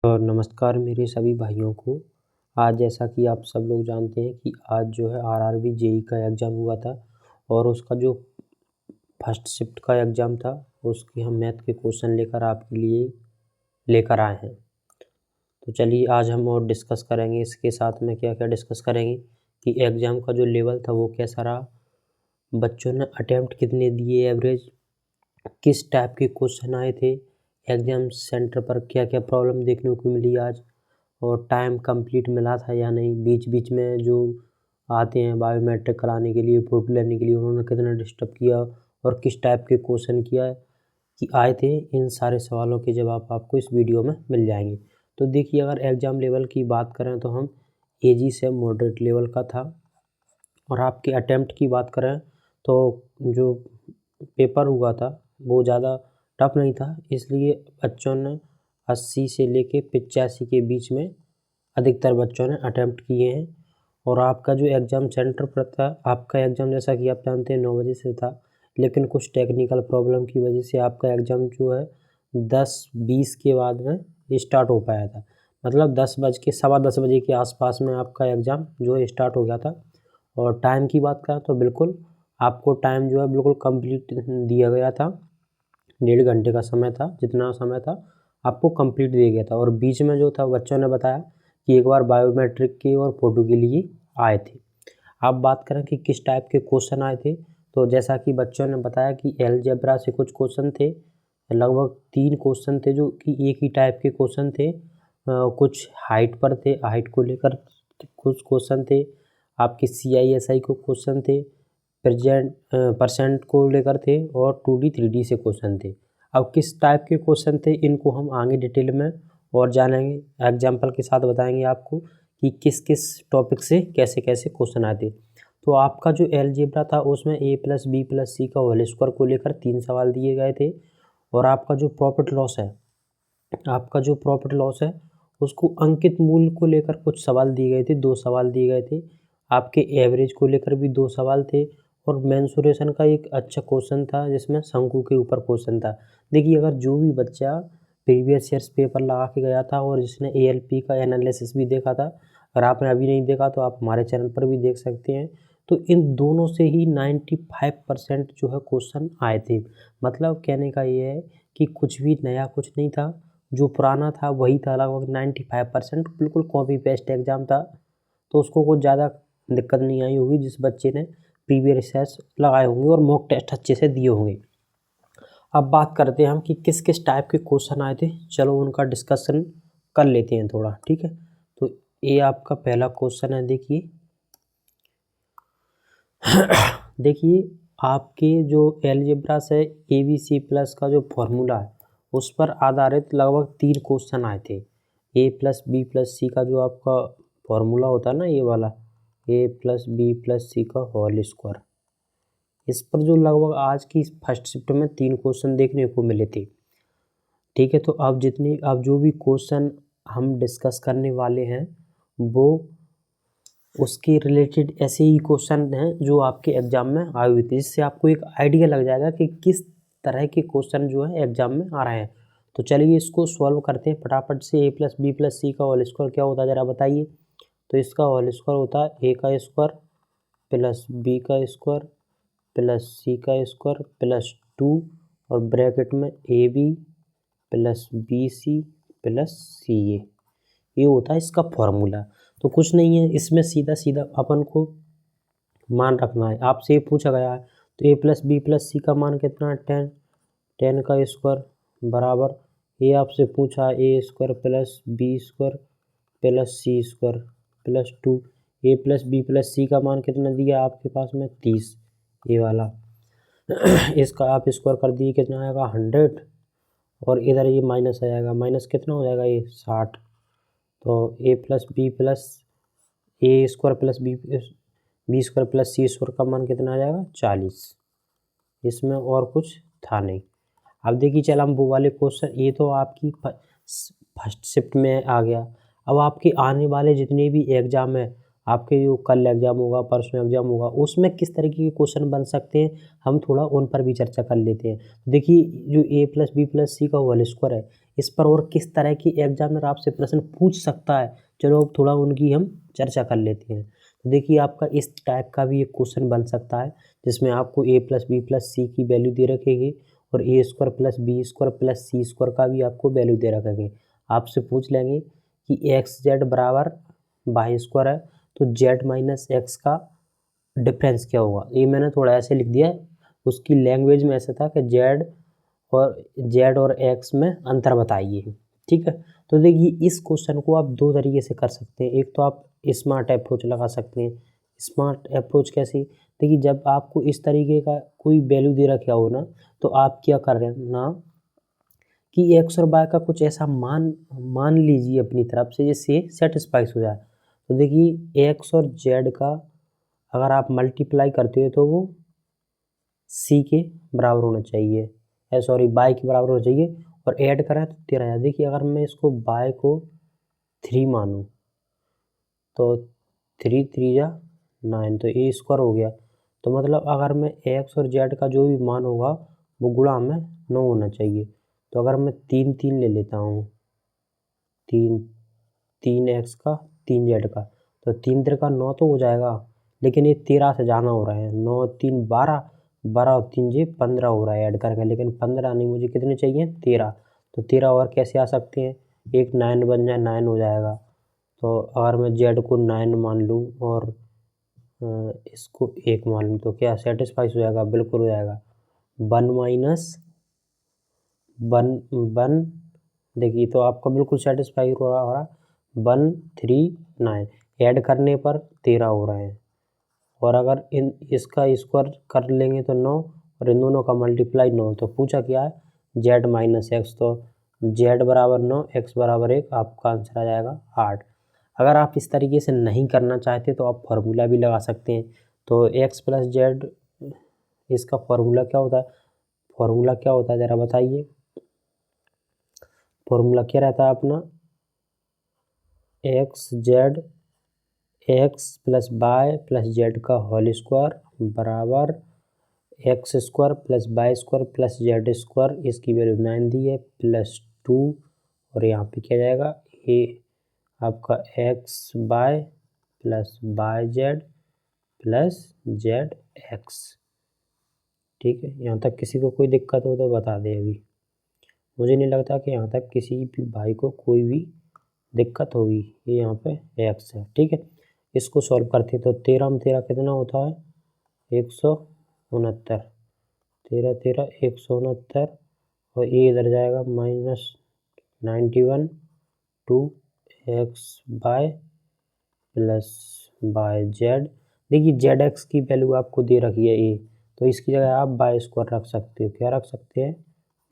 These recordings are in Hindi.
और नमस्कार मेरे सभी भाइयों को। आज जैसा कि आप सब लोग जानते हैं कि आज जो है आरआरबी जेईई का एग्ज़ाम हुआ था और उसका जो फर्स्ट शिफ्ट का एग्ज़ाम था उसके हम मैथ के क्वेश्चन लेकर आपके लिए लेकर आए हैं। तो चलिए आज हम और डिस्कस करेंगे इसके साथ में क्या क्या डिस्कस करेंगे कि एग्ज़ाम का जो लेवल था वो कैसा रहा, बच्चों ने अटैम्प्ट कितने दिए एवरेज, किस टाइप के क्वेश्चन आए थे, एग्ज़ाम सेंटर पर क्या क्या प्रॉब्लम देखने को मिली आज, और टाइम कंप्लीट मिला था या नहीं, बीच बीच में जो आते हैं बायोमेट्रिक कराने के लिए, फ़ोटो लेने के लिए, उन्होंने कितना डिस्टर्ब किया और किस टाइप के क्वेश्चन किया कि आए थे। इन सारे सवालों के जवाब आपको इस वीडियो में मिल जाएंगे। तो देखिए, अगर एग्ज़ाम लेवल की बात करें तो हम ईजी से मॉडरेट लेवल का था, और आपके अटैम्प्ट की बात करें तो जो पेपर हुआ था वो ज़्यादा टफ नहीं था, इसलिए बच्चों ने 80 से लेके 85 के बीच में अधिकतर बच्चों ने अटैम्प्ट किए हैं। और आपका जो एग्ज़ाम सेंटर पर था, आपका एग्ज़ाम जैसा कि आप जानते हैं 9 बजे से था, लेकिन कुछ टेक्निकल प्रॉब्लम की वजह से आपका एग्ज़ाम जो है 10:20 के बाद में स्टार्ट हो पाया था। मतलब 10 बज के सवा 10 बजे के आसपास में आपका एग्ज़ाम जो है स्टार्ट हो गया था। और टाइम की बात करें तो बिल्कुल आपको टाइम जो है बिल्कुल कंप्लीट दिया गया था। 1.5 घंटे का समय था, जितना समय था आपको कंप्लीट दिया गया था। और बीच में जो था बच्चों ने बताया कि एक बार बायोमेट्रिक के और फ़ोटो के लिए आए थे। अब बात करें कि किस टाइप के क्वेश्चन आए थे, तो जैसा कि बच्चों ने बताया कि अलजेब्रा से कुछ क्वेश्चन थे, लगभग 3 क्वेश्चन थे जो कि एक ही टाइप के क्वेश्चन थे। कुछ हाइट पर थे, हाइट को लेकर कुछ क्वेश्चन थे, आपके सीआईएसआई को क्वेश्चन थे, परसेंट को लेकर थे, और 2D 3D से क्वेश्चन थे। अब किस टाइप के क्वेश्चन थे इनको हम आगे डिटेल में और जानेंगे, एग्जाम्पल के साथ बताएंगे आपको कि किस किस टॉपिक से कैसे कैसे क्वेश्चन आए थे। तो आपका जो अलजेब्रा था उसमें a+b+c का होल स्क्वायर को लेकर 3 सवाल दिए गए थे। और आपका जो प्रॉफिट लॉस है, उसको अंकित मूल्य को लेकर कुछ सवाल दिए गए थे, 2 सवाल दिए गए थे। आपके एवरेज को लेकर भी 2 सवाल थे, और मेंसुरेशन का एक अच्छा क्वेश्चन था जिसमें शंकु के ऊपर क्वेश्चन था। देखिए, अगर जो भी बच्चा प्रीवियस ईयर्स पेपर लगा के गया था और जिसने एएलपी का एनालिसिस भी देखा था, अगर आपने अभी नहीं देखा तो आप हमारे चैनल पर भी देख सकते हैं, तो इन दोनों से ही 95% जो है क्वेश्चन आए थे। मतलब कहने का ये है कि कुछ भी नया कुछ नहीं था, जो पुराना था वही था। लगभग 95% बिल्कुल कॉपी पेस्ट एग्ज़ाम था, तो उसको कुछ ज़्यादा दिक्कत नहीं आई होगी जिस बच्चे ने प्रीवियस ईयर्स लगाए होंगे और मॉक टेस्ट अच्छे से दिए होंगे। अब बात करते हैं हम कि किस किस टाइप के क्वेश्चन आए थे, चलो उनका डिस्कशन कर लेते हैं थोड़ा, ठीक है। तो ये आपका पहला क्वेश्चन है, देखिए देखिए, आपके जो अलजेब्रा से ABC प्लस का जो फॉर्मूला है उस पर आधारित लगभग 3 क्वेश्चन आए थे। a+b+c का जो आपका फॉर्मूला होता है ना, ये वाला a+b+c का होल स्क्वायर, इस पर जो लगभग आज की फर्स्ट शिफ्ट में 3 क्वेश्चन देखने को मिले थे, ठीक है। तो अब जो भी क्वेश्चन हम डिस्कस करने वाले हैं वो उसके रिलेटेड ऐसे ही क्वेश्चन हैं जो आपके एग्जाम में आए हुए थे, जिससे आपको एक आइडिया लग जाएगा कि किस तरह के क्वेश्चन जो है एग्जाम में आ रहे हैं। तो चलिए इसको सॉल्व करते हैं फटाफट से। a+b+c का होल स्क्वायर क्या होता है ज़रा बताइए। तो इसका होल स्क्वायर होता है a का स्क्वायर प्लस b का स्क्वायर प्लस c का स्क्वायर प्लस 2, और ब्रैकेट में ab plus bc plus ca, ये होता है इसका फॉर्मूला। तो कुछ नहीं है, इसमें सीधा सीधा अपन को मान रखना है। आपसे ये पूछा गया है तो a+b+c का मान कितना है 10, 10 का स्क्वायर बराबर, ये आपसे पूछा है a² plus b² plus c² plus 2, a+b+c का मान कितना दिया आपके पास में 30, ये वाला इसका आप स्क्वायर कर दिए कितना आएगा 100, और इधर ये माइनस आ जाएगा, माइनस कितना हो जाएगा ये 60। तो a+b plus a² plus b² plus c² का मान कितना आ जाएगा 40। इसमें और कुछ था नहीं। अब देखिए, चल हम वो वाले क्वेश्चन, ये तो आपकी फर्स्ट शिफ्ट में आ गया। अब आपके आने वाले जितने भी एग्ज़ाम है, आपके जो कल एग्ज़ाम होगा, परसों एग्ज़ाम होगा, उसमें किस तरीके के क्वेश्चन बन सकते हैं हम थोड़ा उन पर भी चर्चा कर लेते हैं। देखिए, जो a+b+c का होल स्क्वायर है, इस पर और किस तरह की एग्जामिनर आपसे प्रश्न पूछ सकता है, चलो अब थोड़ा उनकी हम चर्चा कर लेते हैं। तो देखिए आपका इस टाइप का भी एक क्वेश्चन बन सकता है जिसमें आपको a plus B plus C की वैल्यू दे रखेगी और A square plus B square plus C square का भी आपको वैल्यू दे रखेंगे। आपसे पूछ लेंगे कि एक्स जेड बराबर वाई स्क्वायर है तो जेड माइनस एक्स का डिफरेंस क्या होगा। ये मैंने थोड़ा ऐसे लिख दिया है, उसकी लैंग्वेज में ऐसा था कि जेड और एक्स में अंतर बताइए। ठीक है, तो देखिए इस क्वेश्चन को आप दो तरीके से कर सकते हैं। एक तो आप स्मार्ट अप्रोच लगा सकते हैं। स्मार्ट अप्रोच कैसी, देखिए जब आपको इस तरीके का कोई वैल्यू दे रखा हो ना, तो आप क्या कर रहे हैं ना कि एक्स और वाई का कुछ ऐसा मान लीजिए अपनी तरफ से जिससे सेटिस्फाइस हो जाए। तो देखिए एक्स और जेड का अगर आप मल्टीप्लाई करते हो तो वो सी के बराबर होना चाहिए, सॉरी बाई के बराबर होना चाहिए, और ऐड करें तो 13,000। देखिए अगर मैं इसको बाई को 3 मानूँ तो 3 3 जा 9, तो ए स्क्वायर हो गया। तो मतलब अगर मैं एक्स और जेड का जो भी मान होगा वो गुणा में 9 होना चाहिए। तो अगर मैं 3 3 ले लेता हूँ, 3 एक्स का 3 जेड का, तो 3 3 9 तो हो जाएगा, लेकिन ये 13 से जाना हो रहा है। 9 3 12, 12 और 3 जे 15 हो रहा है ऐड करके, लेकिन 15 नहीं, मुझे कितने चाहिए 13। तो 13 और कैसे आ सकते हैं, एक 9 बन जाए 9 हो जाएगा। तो अगर मैं जेड को 9 मान लूँ और इसको 1 मान लूँ तो क्या सेटिस्फाइस हो जाएगा, बिल्कुल हो जाएगा। 1 माइनस 1 देखिए तो आपका बिल्कुल सेटिस्फाई हो रहा 1 3 9, ऐड करने पर 13 हो रहे हैं। और अगर इसका स्क्वायर कर लेंगे तो 9, और इन दोनों का मल्टीप्लाई 9। तो पूछा क्या है, जेड माइनस एक्स, तो जेड बराबर 9 एक्स बराबर 1, आपका आंसर आ जाएगा 8। अगर आप इस तरीके से नहीं करना चाहते तो आप फार्मूला भी लगा सकते हैं। तो एक्स प्लस जेड, इसका फार्मूला क्या होता है, फार्मूला क्या होता है ज़रा बताइए। फार्मूला क्या रहता है अपना, x plus y plus z का होल स्क्वायर बराबर x square plus y square plus z square, इसकी वैल्यू 9 दी है, प्लस 2, और यहाँ पे क्या जाएगा, ये आपका x y plus y z plus z x. ठीक है, यहाँ तक किसी को कोई दिक्कत हो तो बता दे। अभी मुझे नहीं लगता कि यहाँ तक किसी भी भाई को कोई भी दिक्कत होगी। ये यहाँ पे एक्स है। ठीक है, इसको सॉल्व करते हैं तो 13 में 13 कितना होता है 169, 13 13 169, और ये इधर जाएगा -91 two x y plus y z. देखिए जेड एक्स की वैल्यू आपको दे रखी है ए, तो इसकी जगह आप बाय स्क्वायर रख सकते हो। क्या रख सकते हैं,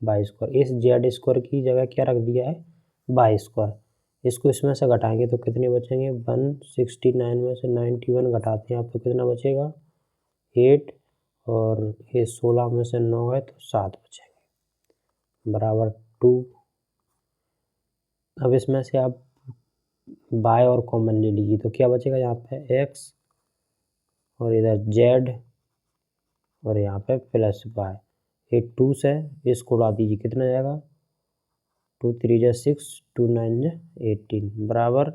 बाय स्क्वायर। इस जेड स्क्वायर की जगह क्या रख दिया है, बाय स्क्वायर। इसको इसमें से घटाएंगे तो कितने बचेंगे, 169 में से 91 घटाते हैं आप तो कितना बचेगा 8, और ये 16 में से 9 है तो 7 बचेंगे बराबर 2। अब इसमें से आप बाय और कॉमन ले लीजिए तो क्या बचेगा यहाँ पे एक्स, और इधर जेड, और यहाँ पे प्लस बाय। ये 2 से इसको उड़ा दीजिए, कितना जाएगा 2 3 जा 6, 2 9 जा 18 बराबर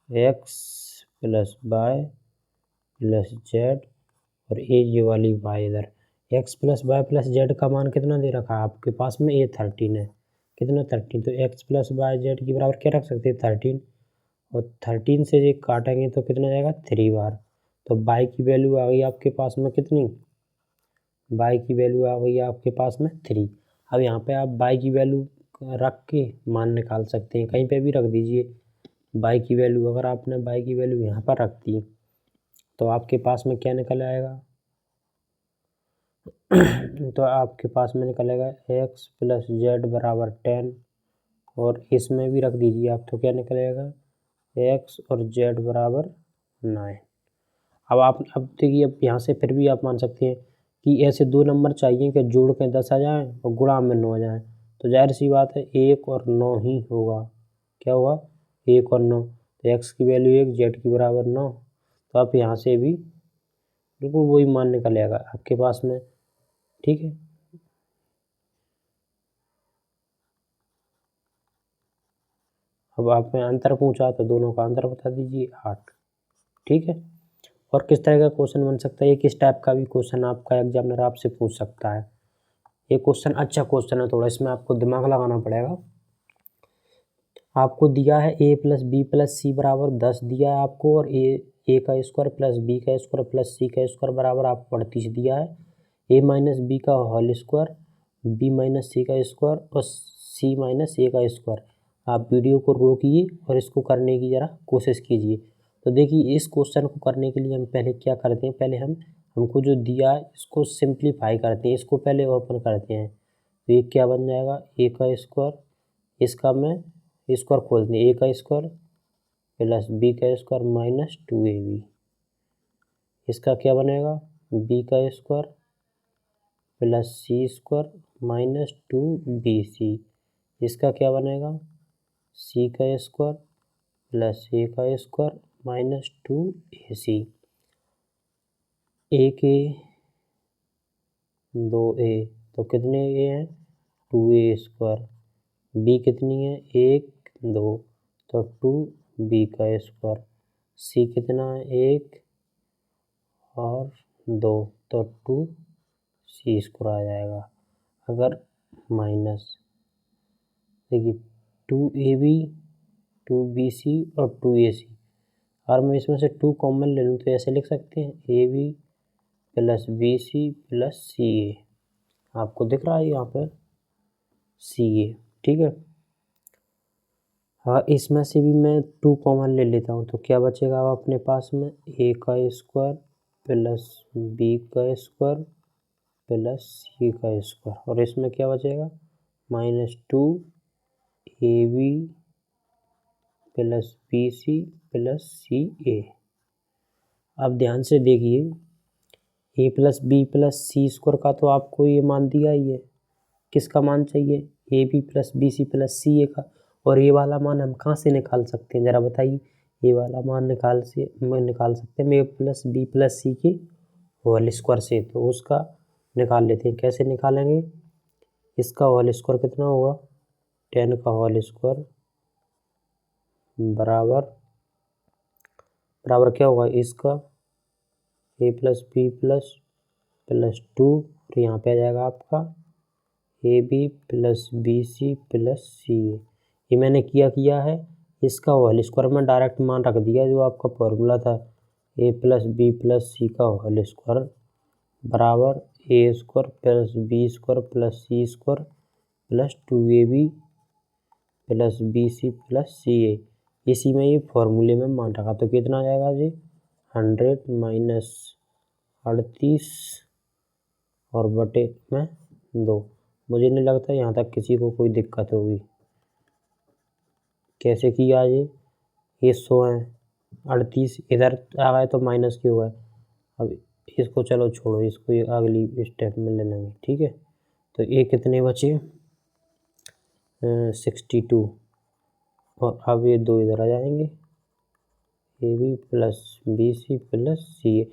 x plus y plus z, और ये वाली वाई इधर। X plus y plus z का मान कितना दे रखा है आपके पास में, ये 13 है। कितना 13, तो एक्स प्लस वाई जेड की बराबर क्या रख सकते हैं 13, और 13 से ये काटेंगे तो कितना जाएगा 3 बार। तो बाई की वैल्यू आ गई आपके पास में कितनी, बाई की वैल्यू आ गई आपके पास में 3। अब यहाँ पे आप बाई की वैल्यू रख के मान निकाल सकते हैं, कहीं पे भी रख दीजिए बाई की वैल्यू। अगर आपने बाई की वैल्यू यहाँ पर रख दी तो आपके पास में क्या निकल आएगा तो आपके पास में निकलेगा एक्स प्लस जेड बराबर 10, और इसमें भी रख दीजिए आप तो क्या निकलेगा एक्स और जेड बराबर 9। अब देखिए, अब यहाँ से फिर भी आप मान सकते हैं कि ऐसे दो नंबर चाहिए कि जोड़ के 10 आ जाए और गुणा में 9 आ जाए। तो जाहिर सी बात है 1 और 9 ही होगा। क्या होगा 1 और 9, तो एक्स की वैल्यू 1 जेड की बराबर 9। तो आप यहाँ से भी बिल्कुल वही मान निकल आएगा आपके पास में। ठीक है, अब आपने अंतर पूछा तो दोनों का अंतर बता दीजिए 8। ठीक है। और किस तरह का क्वेश्चन बन सकता है, ये किस टाइप का भी क्वेश्चन आपका एग्जामिनर आपसे पूछ सकता है। ये क्वेश्चन अच्छा क्वेश्चन है, थोड़ा इसमें आपको दिमाग लगाना पड़ेगा। आपको दिया है a प्लस बी प्लस सी बराबर 10 दिया है आपको, और ए का स्क्वायर प्लस बी का स्क्वायर प्लस सी का स्क्वायर बराबर आपको 38 दिया है। ए माइनस बी का होल स्क्वायर, बी माइनस सी का स्क्वायर और सी माइनस ए का स्क्वायर। आप वीडियो को रोकिए और इसको करने की ज़रा कोशिश कीजिए। तो देखिए, इस क्वेश्चन को करने के लिए हम पहले क्या करते हैं, पहले हमको जो दिया है इसको सिंप्लीफाई करते हैं, इसको पहले ओपन करते हैं। तो ये क्या बन जाएगा, ए का स्क्वायर, इसका मैं स्क्वायर खोल दें, ए का स्क्वायर प्लस बी का स्क्वायर माइनस 2ab। इसका क्या बनेगा, बी का square plus C square minus 2bc। इसका क्या बनेगा, सी का स्क्वायर प्लस ए का स्क्वायर माइनस 2ac। ए के 2a तो कितने ए हैं, 2a स्क्वायर। बी कितनी है, 1 2 तो 2b का स्क्वायर। सी कितना है, 1 और 2 तो 2c स्क्वायर आ जाएगा। अगर माइनस, देखिए 2ab 2bc और 2ac, और मैं इसमें से 2 कॉमन ले लूँ तो ऐसे लिख सकते हैं ab plus bc plus ca। आपको दिख रहा है यहाँ पर ca। ठीक है। हाँ, इसमें से भी मैं 2 कॉमन ले लेता हूँ तो क्या बचेगा अब अपने पास में, a का स्क्वायर प्लस b का स्क्वायर प्लस c का स्क्वायर, और इसमें क्या बचेगा, minus 2ab plus bc plus ca। अब ध्यान से देखिए, a plus B plus C square का तो आपको ये मान दिया ही है, किसका मान चाहिए, A B plus B C plus C A का। और ये वाला मान हम कहाँ से निकाल सकते हैं, ज़रा बताइए। ये वाला मान निकाल सकते हैं ए प्लस बी प्लस सी के होल स्क्वायर से, तो उसका निकाल लेते हैं। कैसे निकालेंगे, इसका होल स्क्वायर कितना होगा, 10 का होल स्क्वायर बराबर क्या होगा, इसका ए प्लस बी प्लस 2, और यहाँ पे आ जाएगा आपका A B plus B C plus C A. ये मैंने किया है, इसका होल स्क्वायर में डायरेक्ट मान रख दिया जो आपका फॉर्मूला था, ए प्लस बी प्लस सी का होल स्क्वायर बराबर A square plus B square plus C square plus 2ab plus B C plus C A. इसी में ये फॉर्मूले में मान रखा, तो कितना आ जाएगा जी, 100 माइनस 38 और बटे में 2। मुझे नहीं लगता यहाँ तक किसी को कोई दिक्कत होगी। कैसे किया ये 100 है, 38 इधर आ गए तो माइनस क्यों है। अब इसको चलो छोड़ो, इसको ये अगली स्टेप में ले लेंगे। ठीक है। तो ये कितने बचे, 62, और अब ये 2 इधर आ जाएंगे, A B plus B C plus C A.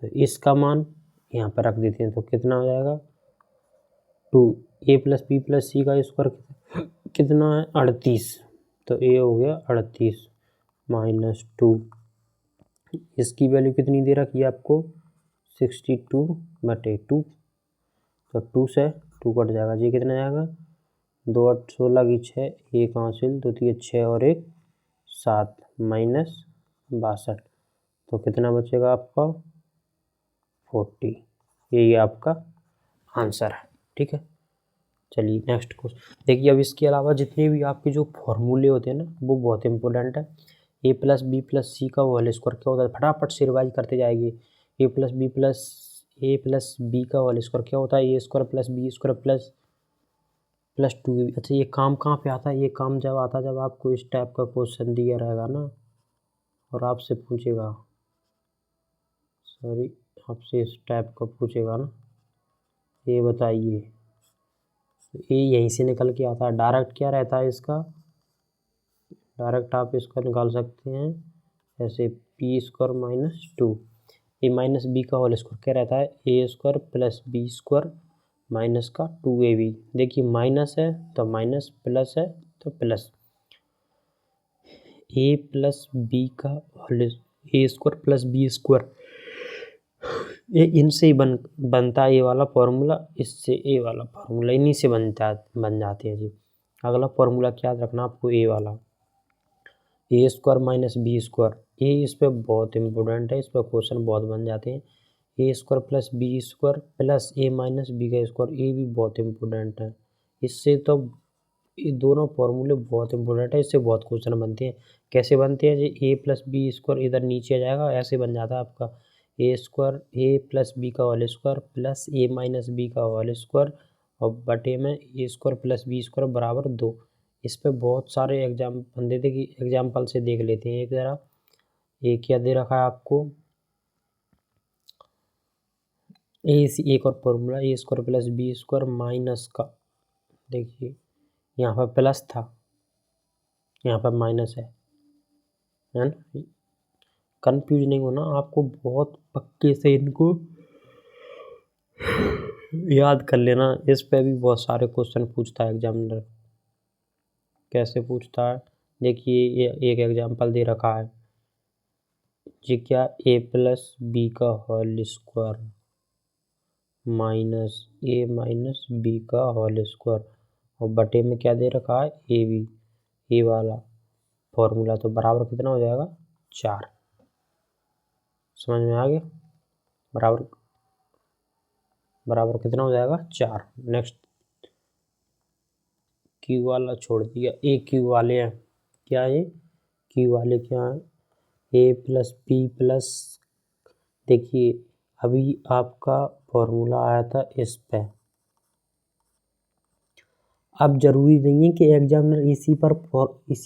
तो इसका मान यहाँ पर रख देते हैं, तो कितना हो जाएगा, 2 ए प्लस बी प्लस सी का स्क्वायर कितना है, 38। तो ए हो गया 38 माइनस 2, इसकी वैल्यू कितनी दे रखी है आपको, 62/2। तो 2 से 2 कट जाएगा जी, कितना जाएगा, 2 8 16 की 6, 1 हासिल 2 3 6 और 1 7 माइनस 62। तो कितना बचेगा आपका, 40। यही आपका आंसर है। ठीक है। चलिए नेक्स्ट क्वेश्चन देखिए। अब इसके अलावा जितने भी आपके जो फॉर्मूले होते हैं ना, वो बहुत इंपॉर्टेंट है। ए प्लस बी प्लस सी का होल स्क्वायर क्या होता है, फटाफट से रिवाइज करते जाएंगे। ए प्लस बी का होल स्क्वायर क्या होता है, ए square plus B square plus 2ab। अच्छा, ये काम कहाँ पे आता है, ये काम जब आता है जब आपको इस टाइप का क्वेश्चन दिया रहेगा ना, और आपसे पूछेगा, सॉरी, आपसे इस टाइप का पूछेगा ना, ये बताइए, ये यहीं से निकल के आता है। डायरेक्ट क्या रहता है इसका, डायरेक्ट आप इसका निकाल सकते हैं ऐसे, p square minus 2, a minus b का होल स्क्वायर क्या रहता है, ए square plus B square minus का 2ab। देखिए माइनस है तो माइनस, प्लस है तो प्लस। ए प्लस बी का होल ए स्क्वायर प्लस बी स्क्वायर, ये इनसे ही बनता है ये वाला फॉर्मूला, इससे ए वाला फॉर्मूला इन्हीं से बन जाते हैं जी। अगला फॉर्मूला क्या याद रखना आपको, ए वाला ए स्क्वायर माइनस बी स्क्वायर, ये इस पर बहुत इंपॉर्टेंट है, इस पर क्वेश्चन बहुत बन जाते हैं। A square plus B square plus a minus b का स्क्वायर, ये भी बहुत इंपॉर्टेंट है। इससे तो ये दोनों फॉर्मूले बहुत इंपॉर्टेंट है, इससे बहुत क्वेश्चन बनते हैं। कैसे बनते हैं जी, ए प्लस बी स्क्वायर इधर नीचे आ जाएगा, ऐसे बन जाता है आपका ए स्क्वायर ए प्लस बी का whole square plus a minus b का होल स्क्वायर और बटे में ए स्क्वायर प्लस बी स्क्वायर बराबर 2। इस पे बहुत सारे एग्जाम बन थे कि एग्जाम्पल से देख लेते हैं एक ज़रा। ये क्या दे रखा है आपको, एक और formula a square plus B square minus का, देखिए यहाँ पर प्लस था, यहाँ पर माइनस है ना। कंफ्यूज नहीं होना आपको, बहुत पक्के से इनको याद कर लेना। इस पे भी बहुत सारे क्वेश्चन पूछता है एग्जामिनर। कैसे पूछता है, देखिए ये एक एग्जाम्पल दे रखा है जी, क्या ए प्लस बी का होल स्क्वायर माइनस ए माइनस बी का होल स्क्वायर और बटे में क्या दे रखा है ए बी, ए वाला फॉर्मूला, तो बराबर कितना हो जाएगा 4। समझ में आ गया, बराबर बराबर कितना हो जाएगा 4। नेक्स्ट क्यू वाला छोड़ दिया, ए क्यू वाले हैं, क्या है क्यू वाले क्या है, ए प्लस बी प्लस, देखिए अभी आपका फॉर्मूला आया था इस पे। अब जरूरी नहीं है कि एग्जामिनर इसी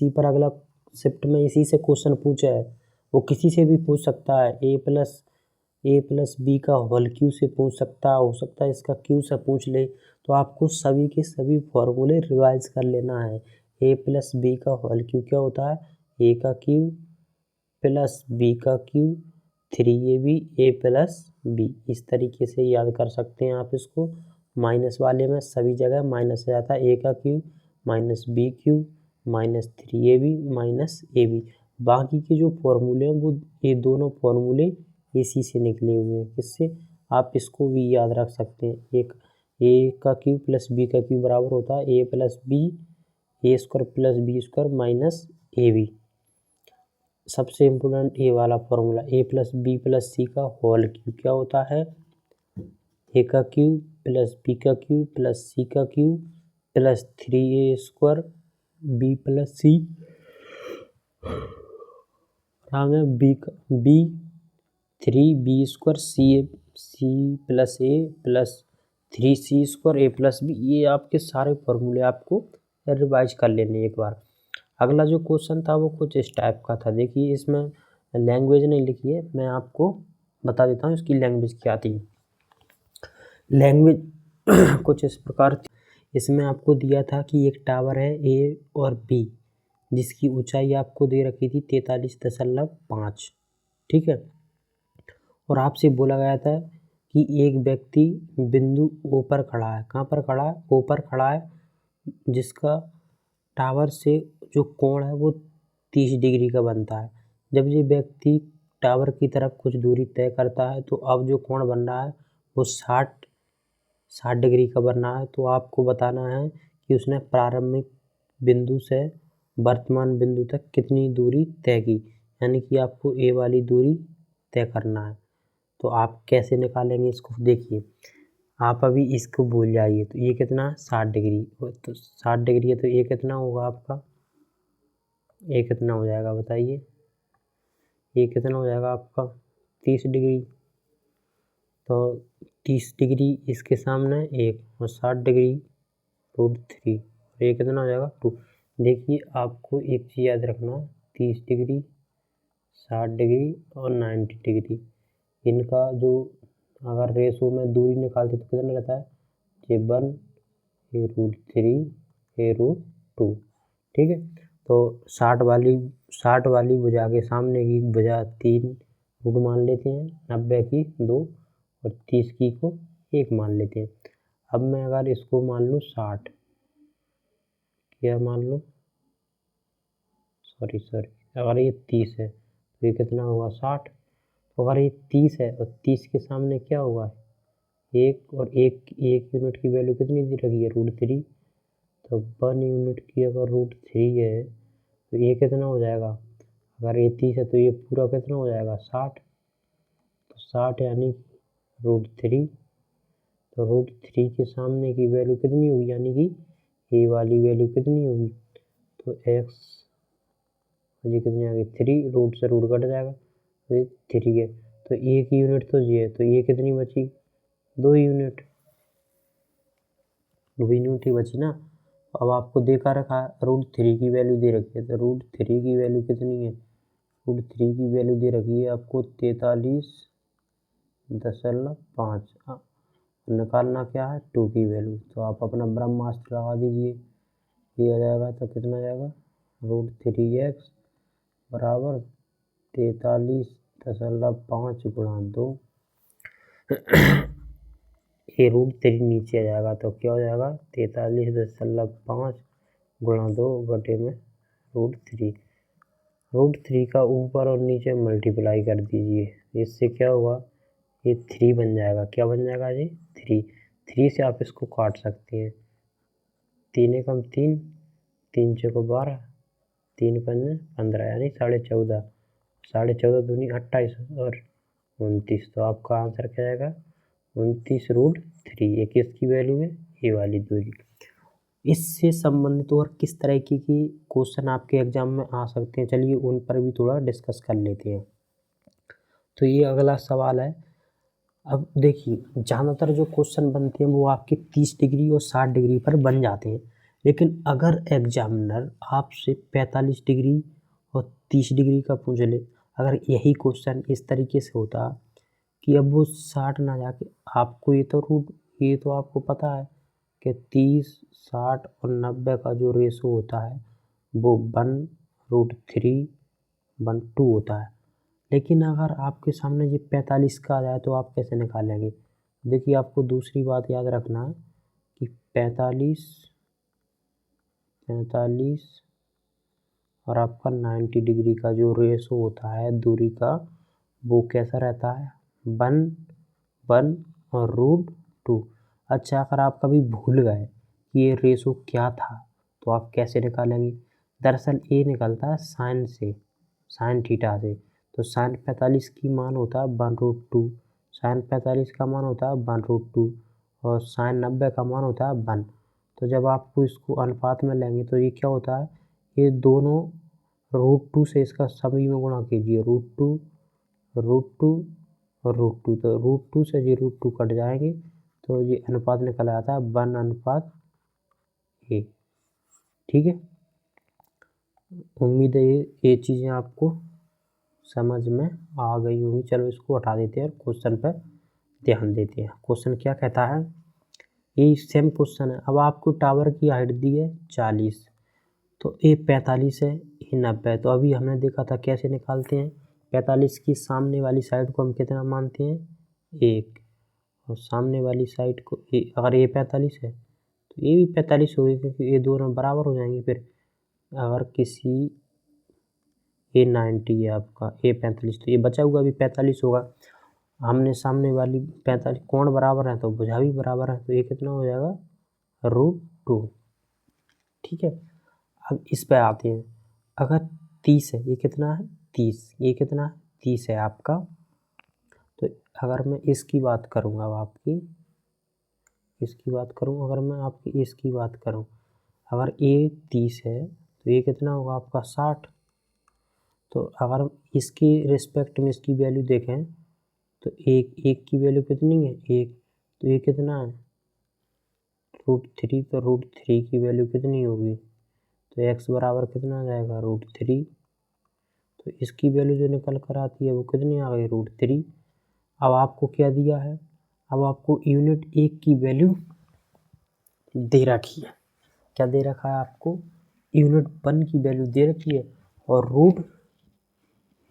पर अगला शिफ्ट में इसी से क्वेश्चन पूछे है, वो किसी से भी पूछ सकता है। ए प्लस बी का होल क्यू से पूछ सकता है, हो सकता है इसका क्यू से पूछ ले। तो आपको सभी के सभी फॉर्मूले रिवाइज कर लेना है। ए प्लस बी का होल क्यू क्या होता है, ए का क्यू प्लस बी का क्यू 3ab ए प्लस बी, इस तरीके से याद कर सकते हैं आप इसको। माइनस वाले में सभी जगह माइनस आ जाता है, ए का cube minus B cube minus 3ab minus ए बी। बाकी के जो फॉर्मूले हैं वो ये दोनों फॉर्मूले इसी से निकले हुए हैं। इससे आप इसको भी याद रख सकते हैं, एक ए का क्यू प्लस बी का क्यू बराबर होता है a plus b a square plus B square minus A b. सबसे इम्पोर्टेंट ये वाला formula a plus B plus सी का होल क्यू क्या होता है, ए का क्यू प्लस बी का क्यू प्लस सी का cube plus 3a square b plus c, b 3b square c plus a plus 3c square a plus b. ये आपके सारे फॉर्मूले आपको रिवाइज कर लेने एक बार। अगला जो क्वेश्चन था वो कुछ इस टाइप का था, देखिए इसमें लैंग्वेज नहीं लिखी है, मैं आपको बता देता हूँ इसकी लैंग्वेज क्या थी। लैंग्वेज कुछ इस प्रकार थी, इसमें आपको दिया था कि एक टावर है ए और बी जिसकी ऊंचाई आपको दे रखी थी 43.5, ठीक है। और आपसे बोला गया था कि एक व्यक्ति बिंदु ओ पर खड़ा है, कहाँ पर खड़ा है, ओ पर खड़ा है, जिसका टावर से जो कोण है वो 30 डिग्री का बनता है। जब ये व्यक्ति टावर की तरफ कुछ दूरी तय करता है तो अब जो कोण बन रहा है वो 60 डिग्री का बनना है। तो आपको बताना है कि उसने प्रारंभिक बिंदु से वर्तमान बिंदु तक कितनी दूरी तय की, यानी कि आपको ए वाली दूरी तय करना है। तो आप कैसे निकालेंगे इसको, देखिए आप अभी इसको भूल जाइए। तो ये कितना 60 डिग्री, तो 60 डिग्री है तो ये कितना होगा आपका, ये कितना हो जाएगा बताइए, ये कितना हो जाएगा आपका 30 डिग्री। तो 30 डिग्री इसके सामने एक और 60 डिग्री √3, ये कितना हो जाएगा 2। देखिए आपको एक चीज़ याद रखना, 30 डिग्री 60 डिग्री और 90 डिग्री, इनका जो अगर रेशो में दूरी निकालते तो कितना रहता है, ये 1 ये √3 ये √2, ठीक है। तो 60 वाली भुजा के सामने की भुजा 3 रूट मान लेते हैं, 90 की 2 और 30 की को 1 मान लेते हैं। अब मैं अगर इसको मान लूँ 60, क्या मान लूँ, सॉरी अगर ये 30 है तो ये कितना होगा 60। तो अगर ये 30 है और 30 के सामने क्या होगा 1, और एक यूनिट की वैल्यू कितनी दी रखी है √3। तो 1 यूनिट की अगर √3 है तो ये कितना हो जाएगा, अगर ये 30 है तो ये पूरा कितना हो जाएगा 60। तो 60 यानी √3। तो √3 के सामने की वैल्यू कितनी होगी, यानी कि ये वाली वैल्यू कितनी होगी। तो x ये कितनी आ गई 3, रूट से रूट कट जाएगा तो ये 3 है। तो 1 यूनिट तो ये है, तो ये कितनी बची 2 यूनिट, 2 यूनिट ही बची ना। अब आपको देखा रखा है √3 की वैल्यू दे रखी है, तो √3 की वैल्यू कितनी है, √3 की वैल्यू दे रखी है आपको 43.5। निकालना क्या है 2 की वैल्यू, तो आप अपना ब्रह्मास्त्र लगा दीजिए, ये आ जाएगा। तो कितना आ जाएगा √3x बराबर 43.5 गुणा 2। ये √3 नीचे आ जाएगा तो क्या हो जाएगा 43.5 गुणा 2 बटे में √3। √3 का ऊपर और नीचे मल्टीप्लाई कर दीजिए, इससे क्या होगा ये 3 बन जाएगा। क्या बन जाएगा जी 3 से आप इसको काट सकते हैं, 3 एकम 3, 3 चौको 12, 3 पंजे 15 यानी 14.5, 14.5 दूनी 28 और 29। तो आपका आंसर क्या आएगा 29√3। ये किसकी वैल्यू है, ये वाली दूरी। इससे संबंधित और किस तरह की क्वेश्चन आपके एग्जाम में आ सकते हैं, चलिए उन पर भी थोड़ा डिस्कस कर लेते हैं। तो ये अगला सवाल है। अब देखिए ज़्यादातर जो क्वेश्चन बनते हैं वो आपके 30 डिग्री और 60 डिग्री पर बन जाते हैं, लेकिन अगर एग्जामिनर आपसे 45 डिग्री और 30 डिग्री का पूछ ले, अगर यही क्वेश्चन इस तरीके से होता कि अब वो 60 ना जाके आपको ये तो आपको पता है कि 30, 60 और 90 का जो रेशो होता है वो 1√3/2 होता है। लेकिन अगर आपके सामने ये 45 का आ जाए तो आप कैसे निकालेंगे। देखिए आपको दूसरी बात याद रखना है कि 45 और आपका 90 डिग्री का जो रेशो होता है दूरी का वो कैसा रहता है 1 और √2। अच्छा अगर आप कभी भूल गए कि ये रेशो क्या था तो आप कैसे निकालेंगे। दरअसल ये निकलता है साइन से, साइन थीटा से। तो साइन 45 की मान होता है 1√2, साइन 45 का मान होता है 1√2 और साइन 90 का मान होता है 1। तो जब आपको इसको अनुपात में लेंगे तो ये क्या होता है, ये दोनों √2 से इसका सभी में गुणा कीजिए, √2 और √2। तो √2 से ये √2 कट जाएंगे तो ये अनुपात निकल आता है 1:a। ठीक है, उम्मीद है ये चीज़ें आपको समझ में आ गई होगी। चलो इसको हटा देते हैं और क्वेश्चन पर ध्यान देते हैं। क्वेश्चन क्या कहता है, ये सेम क्वेश्चन है। अब आपको टावर की हाइट दी है 40, तो ये 45 है, ये 90 है। तो अभी हमने देखा था कैसे निकालते हैं, 45 की सामने वाली साइड को हम कितना मानते हैं 1, और सामने वाली साइड को अगर ये 45 है तो ये भी 45 होगी, क्योंकि ये दोनों बराबर हो जाएंगे। फिर अगर किसी ये 90 है आपका, ये 45, तो ये बचा हुआ भी 45 होगा। हमने सामने वाली 45 कोण बराबर है तो भुजा भी बराबर है, तो ये कितना हो जाएगा √2। ठीक है, अब इस पे आते हैं। अगर 30 है, ये कितना है 30, ये कितना है 30 है आपका। तो अगर मैं इसकी बात करूँगा, अब आपकी इसकी बात करूँ, अगर मैं आपकी इसकी बात करूँ, अगर ये 30 है तो ये कितना होगा आपका 60। तो अगर इसकी रिस्पेक्ट में इसकी वैल्यू देखें तो एक की वैल्यू कितनी है 1, तो ये कितना है √3। तो √3 की वैल्यू कितनी होगी, तो x बराबर कितना आ जाएगा √3। तो इसकी वैल्यू जो निकल कर आती है वो कितनी आ गई √3। अब आपको क्या दिया है, अब आपको यूनिट 1 की वैल्यू दे रखी है। क्या दे रखा है आपको, यूनिट 1 की वैल्यू दे रखी है, और रूट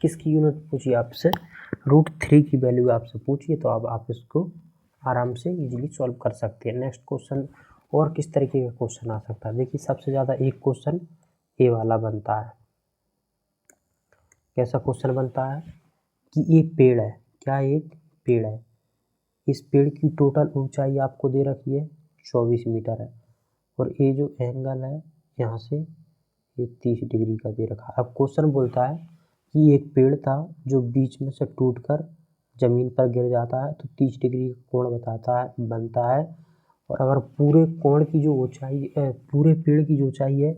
किसकी यूनिट पूछिए आपसे, √3 की वैल्यू आपसे पूछिए। तो अब आप इसको आराम से इजीली सॉल्व कर सकते हैं। नेक्स्ट क्वेश्चन, और किस तरीके का क्वेश्चन आ सकता है, देखिए सबसे ज़्यादा एक क्वेश्चन ये वाला बनता है। कैसा क्वेश्चन बनता है कि एक पेड़ है, क्या एक पेड़ है, इस पेड़ की टोटल ऊंचाई आपको दे रखी है 24 मीटर है, और ये जो एंगल है यहाँ से ये 30 डिग्री का दे रखा है। अब क्वेश्चन बोलता है कि एक पेड़ था जो बीच में से टूटकर जमीन पर गिर जाता है तो 30 डिग्री का कोण बनता है, और अगर पूरे कोण की जो ऊंचाई पूरे पेड़ की जो ऊंचाई है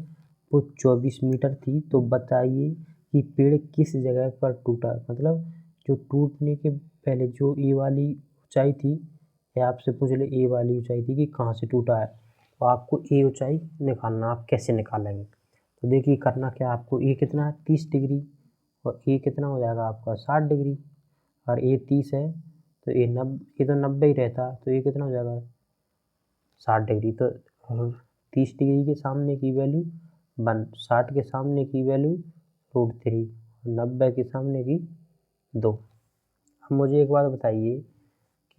वो 24 मीटर थी, तो बताइए कि पेड़ किस जगह पर टूटा। मतलब जो टूटने के पहले जो ए वाली ऊंचाई थी, या आपसे पूछ ले ए वाली ऊंचाई थी कि कहाँ से टूटा है, तो आपको ए ऊंचाई निकालना। आप कैसे निकालेंगे, तो देखिए करना क्या, आपको ए कितना है 30 डिग्री, और ए कितना हो जाएगा आपका 60 डिग्री, और ए 30 है तो ए ये तो 90 ही रहता, तो ये कितना हो जाएगा 60 डिग्री। तो 30 डिग्री के सामने की वैल्यू 1, 60 के सामने की वैल्यू √3, 90 के सामने की 2। अब मुझे एक बात बताइए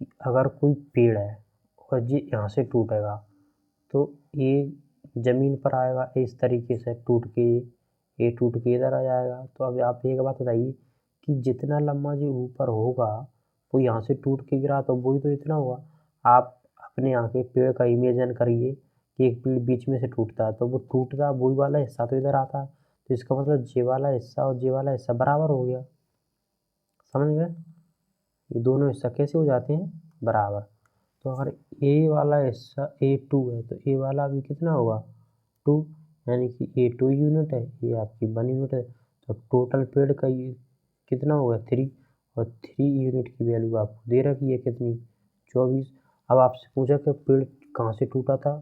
कि अगर कोई पेड़ है और ये यहाँ से टूटेगा तो ये ज़मीन पर आएगा इस तरीके से टूट के, ये टूट के इधर आ जाएगा। तो अब आप एक बात बताइए कि जितना लंबा जो ऊपर होगा वो यहाँ से टूट के गिरा तो वही तो इतना हुआ। आप अपने यहाँ के पेड़ का इमेजिन करिए कि एक पेड़ बीच में से टूटता है, तो वो टूटता वही वाला हिस्सा तो इधर आता है, तो इसका मतलब जे वाला हिस्सा और जे वाला हिस्सा बराबर हो गया। समझ गए, ये दोनों हिस्सा कैसे हो जाते हैं बराबर। तो अगर ए वाला हिस्सा A2 है तो ए वाला भी कितना होगा 2, यानी कि A2 यूनिट है, ये आपकी 1 यूनिट है, तो टोटल पेड़ का ये कितना होगा 3, और 3 यूनिट की वैल्यू आपको दे रखी है कितनी 24। अब आपसे पूछा कि पेड़ कहाँ से टूटा था,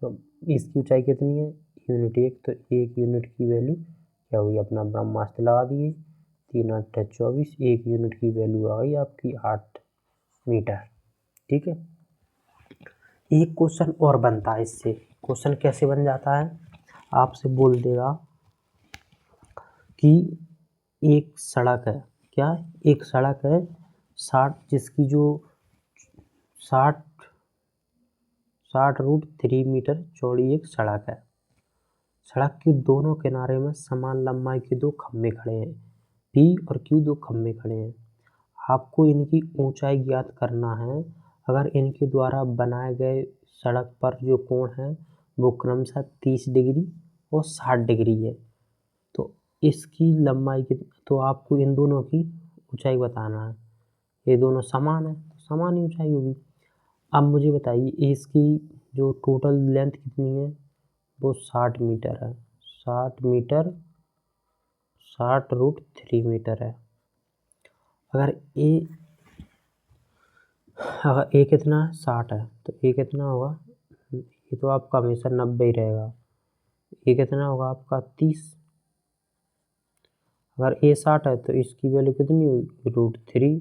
तो इसकी ऊंचाई कितनी है यूनिट 1, तो 1 यूनिट की वैल्यू क्या हुई, अपना ब्रह्मास्त्र लगा दिए, 3 8 24, 1 यूनिट की वैल्यू आ गई आपकी 8 मीटर। ठीक है, एक क्वेश्चन और बनता है इससे। क्वेश्चन कैसे बन जाता है, आपसे बोल देगा कि एक सड़क है, क्या एक सड़क है 60, जिसकी जो 60√3 मीटर चौड़ी एक सड़क है। सड़क के दोनों किनारे में समान लंबाई के 2 खंभे खड़े हैं, P और Q 2 खंभे खड़े हैं। आपको इनकी ऊंचाई ज्ञात करना है। अगर इनके द्वारा बनाए गए सड़क पर जो कोण है वो क्रमशः 30 डिग्री और 60 डिग्री है, तो इसकी लंबाई की, तो आपको इन दोनों की ऊंचाई बताना है। ये दोनों समान है तो समान ही ऊंचाई होगी। अब मुझे बताइए इसकी जो टोटल लेंथ कितनी है, वो 60 मीटर है, 60 मीटर 60√3 मीटर है। अगर ए कितना है 60 है, तो ए कितना होगा, ये तो आपका हमेशा 90 ही रहेगा, ये कितना होगा आपका 30। अगर ए 60 है तो इसकी वैल्यू कितनी होगी √3,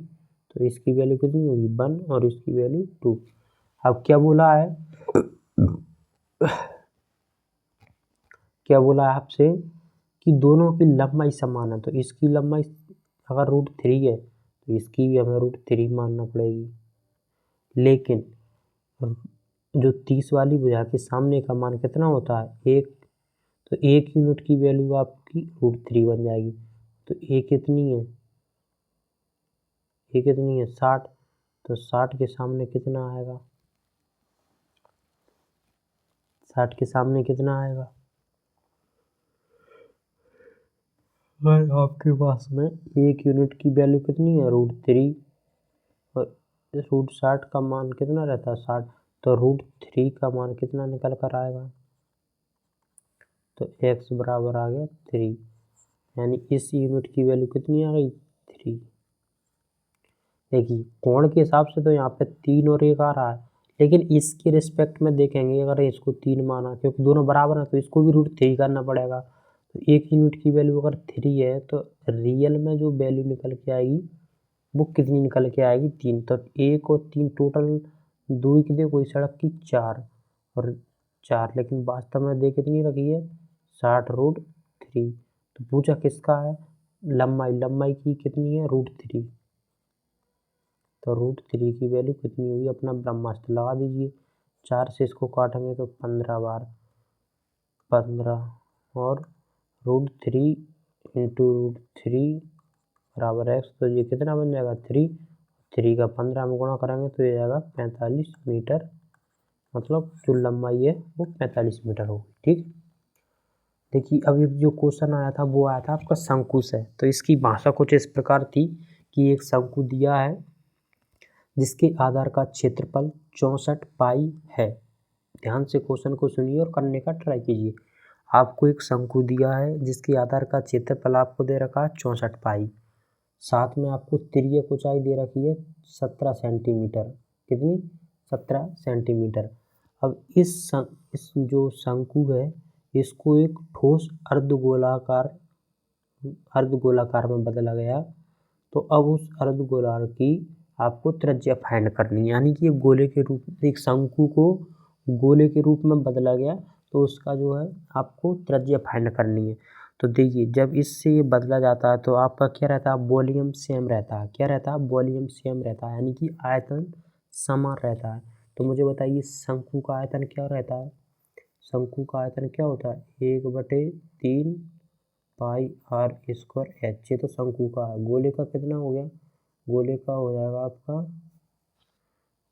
तो इसकी वैल्यू कितनी होगी 1 और इसकी वैल्यू 2। अब क्या बोला है आपसे कि दोनों की लंबाई समान है, तो इसकी लंबाई अगर √3 है तो इसकी भी हमें √3 मानना पड़ेगी। लेकिन जो 30 वाली भुजा के सामने का मान कितना होता है 1, तो 1 यूनिट की वैल्यू आपकी √3 बन जाएगी। तो ए कितनी है 60, तो 60 के सामने कितना आएगा, 60 के सामने कितना आएगा, आपके पास में 1 यूनिट की वैल्यू कितनी है √3, और √60 का मान कितना रहता है 60, तो √3 का मान कितना निकल कर आएगा, तो x बराबर आ गया 3, यानी इस यूनिट की वैल्यू कितनी आ गई 3। देखिए कोण के हिसाब से तो यहाँ पे 3 और 1 आ रहा है, लेकिन इसके रिस्पेक्ट में देखेंगे अगर इसको 3 माना, क्योंकि दोनों बराबर है तो इसको भी √3 करना पड़ेगा। तो 1 यूनिट की वैल्यू अगर 3 है तो रियल में जो वैल्यू निकल के आएगी वो कितनी निकल के आएगी 3। तो 1 और 3 टोटल दूरी कितनी कोई सड़क की 4 और 4, लेकिन वास्तव में दे कितनी रखी है 60√3। तो पूछा किसका है लंबाई की कितनी है √3, तो √3 की वैल्यू कितनी होगी, अपना ब्रह्मास्त्र लगा दीजिए, 4 से इसको काटेंगे तो 15 बार 15, और √3 × 3 बराबर x, तो ये कितना बन जाएगा 3 का 15 में गुणा करेंगे तो ये जाएगा 45 मीटर, मतलब जो लंबाई है वो 45 मीटर होगी। ठीक, देखिए अब एक जो क्वेश्चन आया था वो आया था आपका शंकु से। तो इसकी भाषा कुछ इस प्रकार थी कि एक शंकु दिया है जिसके आधार का क्षेत्रफल 64 पाई है। ध्यान से क्वेश्चन को सुनिए और करने का ट्राई कीजिए। आपको एक शंकु दिया है जिसके आधार का क्षेत्रफल आपको दे रखा है 64 पाई, साथ में आपको तिर्यक ऊंचाई दे रखी है 17 सेंटीमीटर। कितनी? 17 सेंटीमीटर। अब इस जो शंकु है इसको एक ठोस अर्धगोलाकार में बदला गया। तो अब उस अर्धगोलाकार की आपको त्रिज्या फाइंड करनी है, यानी कि एक गोले के रूप में, एक शंकु को गोले के रूप में बदला गया तो उसका जो है आपको त्रिज्या फाइंड करनी है। तो देखिए जब इससे ये बदला जाता है तो आपका क्या रहता है, वॉल्यूम सेम रहता है। क्या रहता है? वॉल्यूम सेम रहता है, यानी कि आयतन समान रहता है। तो मुझे बताइए शंकु का आयतन क्या रहता है? शंकु का आयतन क्या होता है? 1/3 पाई आर स्क्वायर एच। ये तो शंकु का है। गोले का कितना हो गया? गोले का हो जाएगा आपका,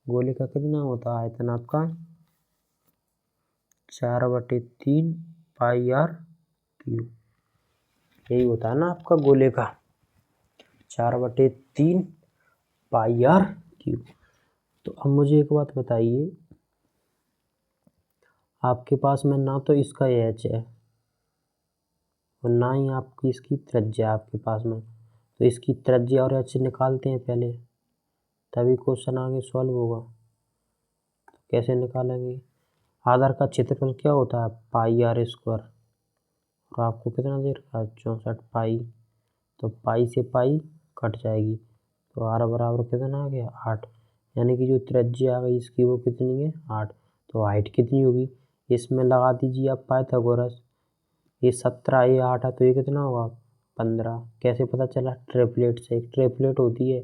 गोले का कितना होता है आयतन आपका? 4/3 पाई आर क्यूब। यही होता है ना आपका गोले का, 4/3 पाई आर क्यूब। तो अब मुझे एक बात बताइए, आपके पास में ना तो इसका एच है और ना ही आपकी इसकी त्रिज्या आपके पास में, तो इसकी त्रिज्या और एच निकालते हैं पहले, तभी क्वेश्चन आगे सॉल्व होगा। तो कैसे निकालेंगे? आधार का क्षेत्रफल क्या होता है? पाई आर स्क्वायर, और आपको कितना दे रखा है? 64 पाई। तो पाई से पाई कट जाएगी तो आर बराबर कितना आ गया? 8। यानी कि जो त्रिज्या आ गई इसकी वो कितनी है? 8। तो हाइट कितनी होगी? इसमें लगा दीजिए आप पाइथागोरस। ये 17, ये 8 है तो ये कितना होगा? 15। कैसे पता चला? ट्रिपलेट से। एक ट्रिपलेट होती है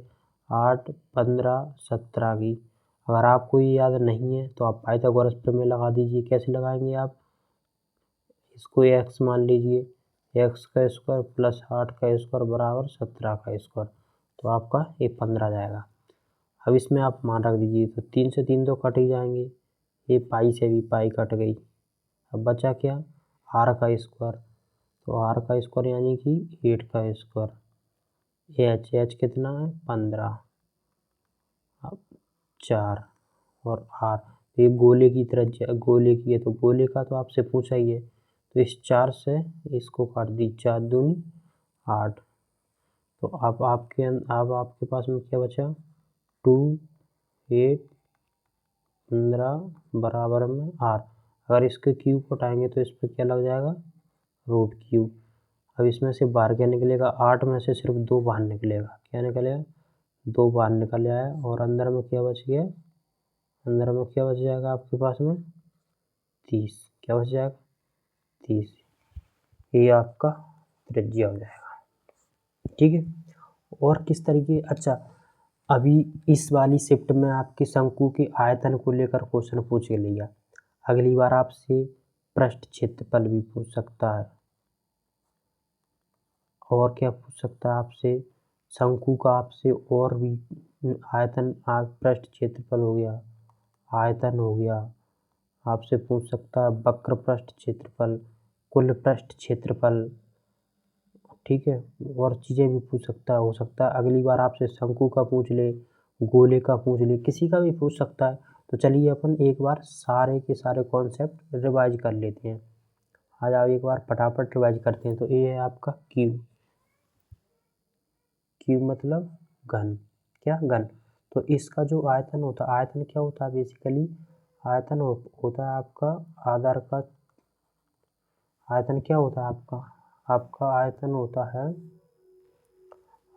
8, 15, 17 की। अगर आपको ये याद नहीं है तो आप पाइथागोरस प्रमेय लगा दीजिए। कैसे लगाएंगे आप? इसको x मान लीजिए, x का स्क्वायर प्लस 8 का स्क्वायर बराबर 17 का स्क्वायर, तो आपका ये 15 जाएगा। अब इसमें आप मान रख दीजिए, तो 3 से 3 तो कट ही जाएंगे, ये पाई से भी पाई कट गई। अब बचा क्या? r का स्क्वायर, तो r का स्क्वायर यानी कि 8 का स्क्वायर। h कितना है? 15। अब 4 और r, तो ये गोले की त्रिज्या, गोले की है तो गोले का तो आपसे पूछा ही है। तो इस 4 से इसको काट दी, 4 दूनी 8। तो अब आपके पास में क्या बचा? 2, 8, 15 बराबर में r। अगर इसके क्यूब हटाएंगे तो इस पर क्या लग जाएगा? Root cube. अब इसमें से बाहर क्या निकलेगा? 8 में से सिर्फ 2 बाहर निकलेगा। क्या निकलेगा? 2 बाहर निकल आया, और अंदर में क्या बच गया? अंदर में क्या बच जाएगा आपके पास में? 30। क्या बच जाएगा? 30। ये आपका त्रिज्या हो जाएगा। ठीक है। और किस तरीके? अच्छा, अभी इस वाली शिफ्ट में आपके शंकु के आयतन को लेकर क्वेश्चन पूछ के लिया। अगली बार आपसे पृष्ठ क्षेत्रफल भी पूछ सकता है, और क्या पूछ सकता है आपसे? शंकु का आपसे और भी आयतन, पृष्ठ क्षेत्रफल हो गया, आयतन हो गया, आपसे पूछ सकता है वक्र पृष्ठ क्षेत्रफल, कुल पृष्ठ क्षेत्रफल। ठीक है, और चीज़ें भी पूछ सकता है। हो सकता है अगली बार आपसे शंकु का पूछ ले, गोले का पूछ ले, किसी का भी पूछ सकता है। तो चलिए अपन एक बार सारे के सारे कॉन्सेप्ट रिवाइज कर लेते हैं। आ जाओ एक बार फटाफट रिवाइज करते हैं। तो ये है आपका क्यूब, क्यूब मतलब घन। क्या? घन। तो इसका जो आयतन होता है, आयतन क्या होता है बेसिकली? आयतन होता है आपका आधार का, आयतन क्या होता है आपका? आपका आयतन होता है,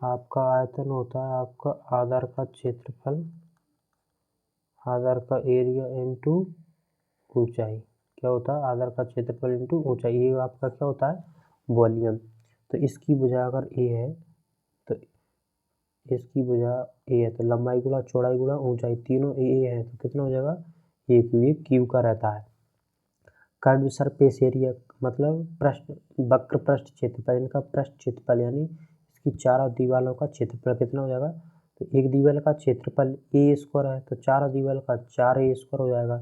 आपका आयतन होता है आपका आधार का क्षेत्रफल, आधार का एरिया इंटू ऊंचाई। क्या होता है? आधार का क्षेत्रफल इंटू ऊंचाई। ये आपका क्या होता है? वॉल्यूम। तो इसकी भुजा अगर ए है तो इसकी भुजा ए है, तो लंबाई गुणा चौड़ाई गुणा ऊंचाई, तीनों ए है, तो कितना हो जाएगा? ए क्यू। ये क्यू का रहता है। कर्व सरफेस एरिया मतलब पृष्ठ, वक्र पृष्ठ क्षेत्रफल, इनका पृष्ठ क्षेत्रफल यानी इसकी चारों दीवारों का क्षेत्रफल कितना हो जाएगा, तो एक दीवार का क्षेत्रफल ए स्क्वायर है तो चारों दीवार का 4a स्क्वायर हो जाएगा।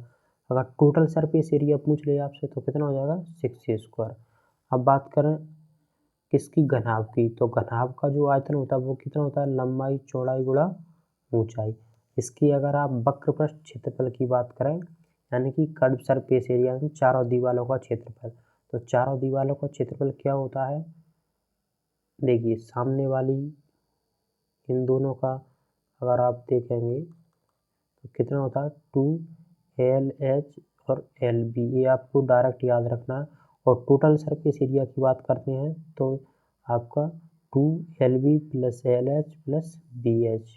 अगर टोटल सरफेस एरिया पूछ ले आपसे तो कितना हो जाएगा 6a स्क्वायर। अब बात करें किसकी, घनाभ की, तो घनाभ का जो आयतन होता है वो कितना होता है, लंबाई चौड़ाई गुणा ऊंचाई। इसकी अगर आप वक्रपृष्ठ क्षेत्रफल की बात करें यानी कि कर्व सरफेस एरिया में चारों दीवारों का क्षेत्रफल, तो चारों दीवारों का क्षेत्रफल क्या होता है, देखिए सामने वाली इन दोनों का अगर आप देखेंगे तो कितना होता है 2LH और LB, ये आपको डायरेक्ट याद रखना है। और टोटल सरफेस एरिया की बात करते हैं तो आपका 2LB plus LH plus BH।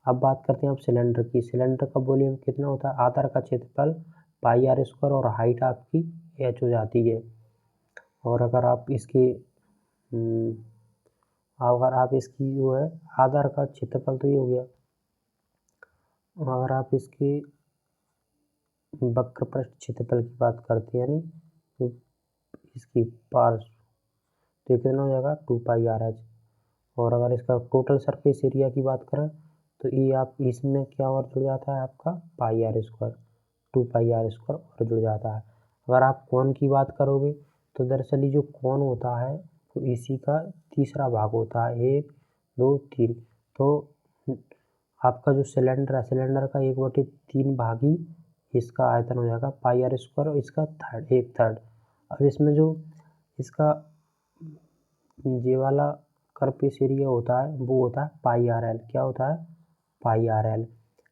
अब बात करते हैं आप सिलेंडर की। सिलेंडर का वॉल्यूम कितना होता है, आधार का क्षेत्रफल पाई आर स्क्वायर और हाइट आपकी h हो जाती है। और अगर आप इसकी जो है आधार का क्षेत्रफल तो ये हो गया, अगर आप इसकी वक्रपृष्ठ क्षेत्रफल की बात करते हैं यानी इसकी पार्श्व तो कितना हो जाएगा 2πRH। और अगर इसका टोटल सरफेस एरिया की बात करें तो ये आप इसमें क्या और जुड़ जाता है आपका पाई आर स्क्वायर, 2πR स्क्वायर और जुड़ जाता है। अगर आप कोण की बात करोगे तो दरअसल जो कोण होता है तो इसी का तीसरा भाग होता है, 1 2 3। तो आपका जो सिलेंडर है सिलेंडर का 1/3 भाग ही इसका आयतन हो जाएगा पाई आर स्क्वायर और इसका एक थर्ड। अब इसमें जो इसका ये वाला सरफेस एरिया होता है वो होता है पाई आर एल, क्या होता है पाई आर एल।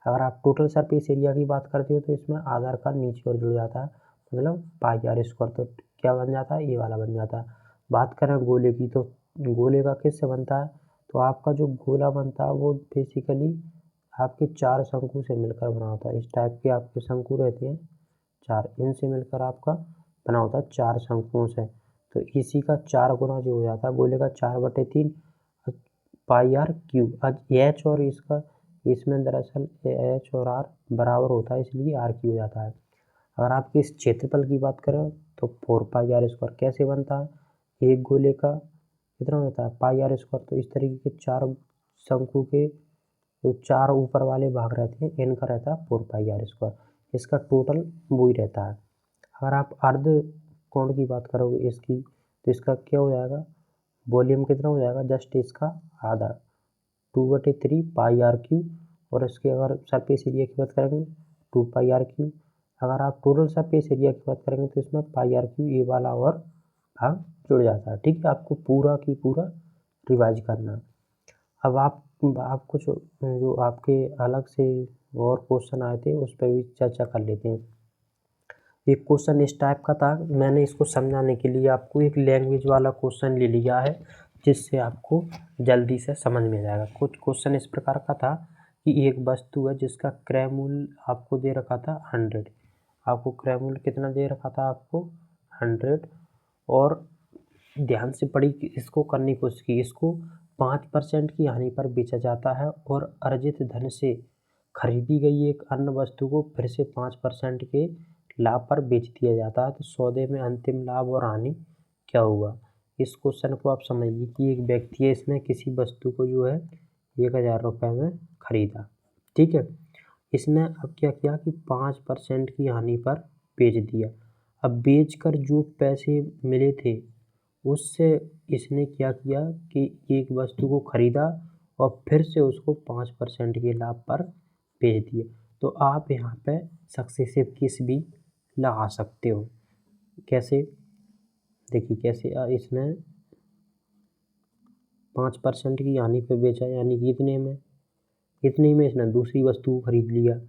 अगर आप टोटल सरफेस एरिया की बात करते हो तो इसमें आधार का नीचे और जुड़ जाता है मतलब पाई आर स्क्वायर, तो क्या बन जाता है ये वाला बन जाता है। बात करें गोले की तो गोले का किससे बनता है, तो आपका जो गोला बनता है वो बेसिकली आपके 4 शंकु से मिलकर बना होता है। इस टाइप के आपके शंकु रहते हैं 4, इनसे मिलकर आपका बना होता है 4 शंकुओं से। तो इसी का 4 गुना जो हो जाता है गोले का 4/3 पाई आर क्यूब। आज एच और इसका इसमें दरअसल एच और आर बराबर होता है इसलिए आर क्यूब हो जाता है। अगर आपकी इस क्षेत्रफल की बात करें तो 4πR स्क्वायर कैसे बनता है, एक गोले का कितना होता है पाई आर स्क्वायर। तो इस तरीके के 4 शंकु के जो 4 ऊपर वाले भाग रहते हैं इनका रहता है 4πR स्क्वायर, इसका टोटल वो ही रहता है। अगर आप अर्ध कोण की बात करोगे इसकी तो इसका क्या हो जाएगा, वॉल्यूम कितना हो जाएगा जस्ट इसका आधा 2/3 पाई आर क्यूब। और इसके अगर सरफेस एरिया की बात करेंगे 2πR क्यूब। अगर आप टोटल सरफेस एरिया की बात करेंगे तो इसमें पाई आर क्यूब ये वाला और भाग जुड़ जाता है। ठीक है, आपको पूरा की पूरा रिवाइज करना है। अब आपको जो आपके अलग से और क्वेश्चन आए थे उस पर भी चर्चा कर लेते हैं। एक क्वेश्चन इस टाइप का था, मैंने इसको समझाने के लिए आपको एक लैंग्वेज वाला क्वेश्चन ले लिया है जिससे आपको जल्दी से समझ में जाएगा। कुछ क्वेश्चन इस प्रकार का था कि एक वस्तु है जिसका क्रय मूल्य आपको दे रखा था 100, आपको क्रय मूल्य कितना दे रखा था आपको 100, और ध्यान से पढ़ी इसको करने की कोशिश की। इसको 5% की हानि पर बेचा जाता है और अर्जित धन से खरीदी गई एक अन्य वस्तु को फिर से 5% के लाभ पर बेच दिया जाता है, तो सौदे में अंतिम लाभ और हानि क्या हुआ। इस क्वेश्चन को आप समझिए कि एक व्यक्ति है, इसने किसी वस्तु को जो है 1000 रुपये में खरीदा, ठीक है। इसने अब क्या किया कि 5% की हानि पर बेच दिया। अब बेचकर जो पैसे मिले थे उससे इसने क्या किया कि एक वस्तु को खरीदा और फिर से उसको 5% के लाभ पर बेच दिया। तो आप यहाँ पे सक्सेसिव केस भी लगा सकते हो। कैसे, देखिए कैसे, इसने 5% की हानि पे बेचा यानी कि इतने में इसने दूसरी वस्तु को खरीद लिया।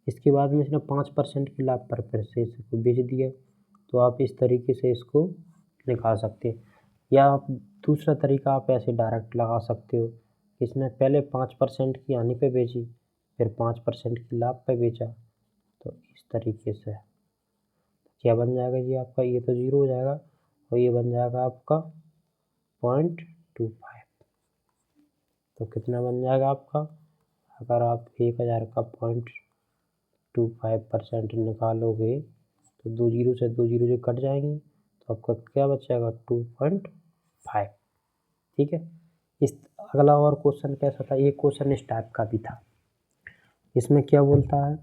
इसके बाद में इसने 5% के लाभ पर फिर से इसको बेच दिया। तो आप इस तरीके से इसको निकाल सकते हैं। या आप दूसरा तरीका आप ऐसे डायरेक्ट लगा सकते हो, इसने पहले 5% की हानि पे बेची फिर 5% की लाभ पे बेचा, तो इस तरीके से क्या बन जाएगा जी आपका, ये तो 0 हो जाएगा और ये बन जाएगा आपका 0.25। तो कितना बन जाएगा आपका, अगर आप 1000 का 0.25% निकालोगे तो 2 0 से 2 0 जो कट जाएंगे तो आपका क्या बचेगा 2.5, ठीक है। इस अगला और क्वेश्चन कैसा था, एक क्वेश्चन इस टाइप का भी था। इसमें क्या बोलता है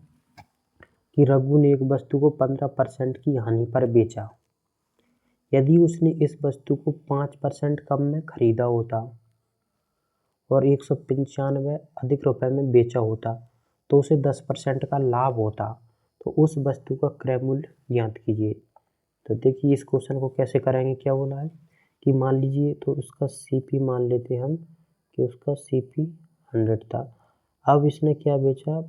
कि रघु ने एक वस्तु को 15% की हानि पर बेचा। यदि उसने इस वस्तु को 5% कम में खरीदा होता और 195 अधिक रुपए में बेचा होता तो उसे 10% का लाभ होता। तो उस वस्तु का क्रय मूल्य ज्ञात कीजिए। तो देखिए इस क्वेश्चन को कैसे करेंगे, क्या बोला है कि मान लीजिए तो उसका CP मान लेते हैं हम कि उसका CP 100 था। अब इसने क्या बेचा,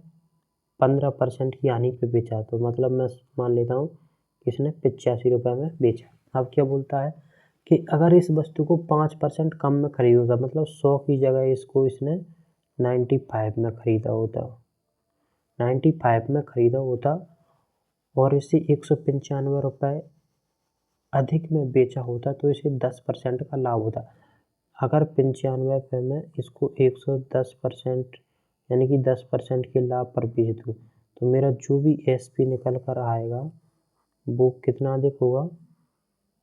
15% की हानि पे बेचा, तो मतलब मैं मान लेता हूँ कि इसने 85 रुपये में बेचा। अब क्या बोलता है कि अगर इस वस्तु को 5% कम में खरीदा होता, मतलब 100 की जगह इसको इसने 95 में खरीदा होता, 95 में खरीदा होता और इसे 195 रुपये अधिक में बेचा होता तो इसे 10% का लाभ होता। अगर 95 रुपये में इसको 110% यानी कि 10% के लाभ पर बेच दूँ तो मेरा जो भी SP निकल कर आएगा वो कितना अधिक होगा,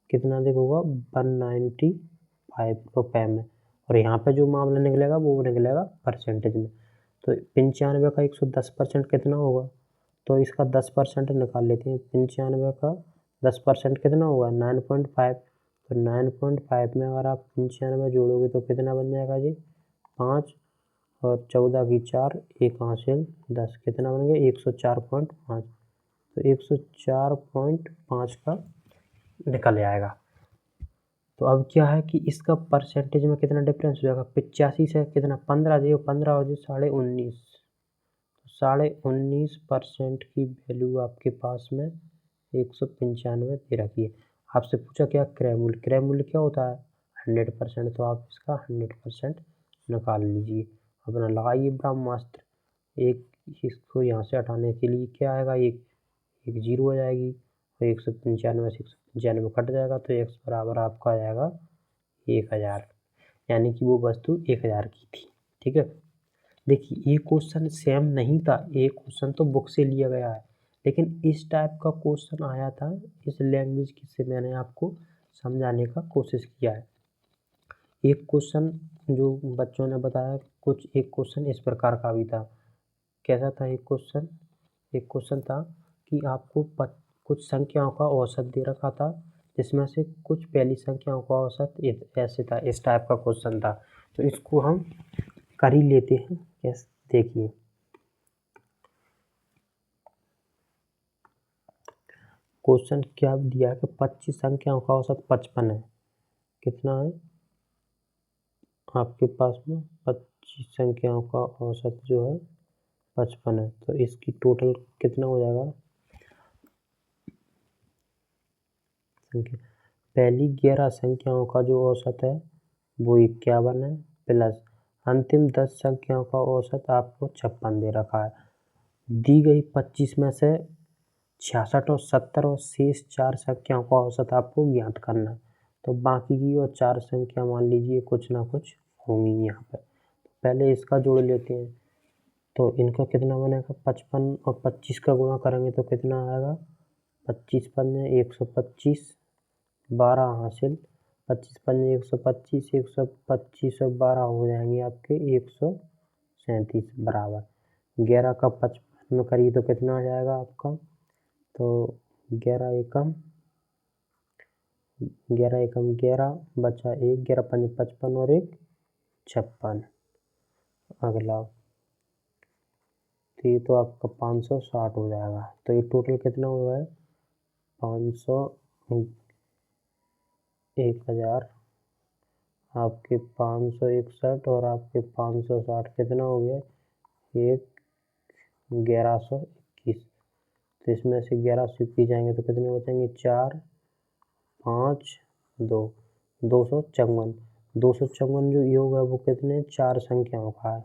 195 रुपये में। और यहाँ पे जो मामला निकलेगा वो निकलेगा परसेंटेज में। तो 95 का 110% कितना होगा, तो इसका 10% निकाल लेते हैं। 95 का 10% कितना होगा, 9.5। तो 9.5 में अगर आप 95 जोड़ोगे तो कितना बन जाएगा जी, 5 और 14 की 4, एक हासिल 10, कितना बन गया 104.5। तो 104.5 का निकल जाएगा। तो अब क्या है कि इसका परसेंटेज में कितना डिफरेंस हो जाएगा, 85 से कितना 15 दिए, 15 हो जाए 19.5। 19.5% की वैल्यू आपके पास में 195 दे रखी है। आपसे पूछा क्या क्रय मूल्य, क्रय मूल्य क्या होता है 100%, तो आप इसका 100% निकाल लीजिए। अपना लगाइए ब्रह्मास्त्र। एक इसको यहाँ से हटाने के लिए क्या आएगा, एक जीरो आ जाएगी और 195 से 195 कट जाएगा तो x बराबर आपका आ जाएगा 1000, यानी कि वो वस्तु 1000 की थी। ठीक है, देखिए ये क्वेश्चन सेम नहीं था, एक क्वेश्चन तो बुक से लिया गया है, लेकिन इस टाइप का क्वेश्चन आया था इस लैंग्वेज से मैंने आपको समझाने का कोशिश किया है। एक क्वेश्चन जो बच्चों ने बताया, कुछ एक क्वेश्चन इस प्रकार का भी था। कैसा था एक क्वेश्चन, एक क्वेश्चन था कि आपको कुछ संख्याओं का औसत दे रखा था, जिसमें से कुछ पहली संख्याओं का औसत ऐसे था, इस टाइप का क्वेश्चन था। तो इसको हम कर ही लेते हैं। यस, देखिए क्वेश्चन क्या दिया है कि 25 संख्याओं का औसत 55 है। कितना है आपके पास में, 25 संख्याओं का औसत जो है 55 है, तो इसकी टोटल कितना हो जाएगा संख्या। पहली 11 संख्याओं का जो औसत है वो 51 है, प्लस अंतिम 10 संख्याओं का औसत आपको 56 दे रखा है। दी गई 25 में से 66 और 70 और शेष 4 संख्याओं का औसत आपको ज्ञात करना है। तो बाकी की और 4 संख्या मान लीजिए कुछ ना कुछ होंगी यहाँ पर। पहले इसका जोड़ लेते हैं, तो इनका कितना बनेगा 55 और 25 का गुणा करेंगे तो कितना आएगा, 25 पंजे 125, 12 हासिल, 25 पंजे 125, 125 और 12 हो जाएंगे आपके 137 बराबर। 11 का 55 में करिए तो कितना आ जाएगा आपका, तो 11 एकम 11 बचा 1, 11 पंजे 55 और 1 56। अगला तो ये तो आपका 560 हो जाएगा। तो ये टोटल कितना हुआ है 500, 1000, आपके 561 और आपके 560 कितना हो गया, 1121। तो इसमें से 11 से की जाएंगे तो कितने बचेंगे, 4, 5, 2, 254। 254 जो योग है वो कितने 4 संख्याओं का है।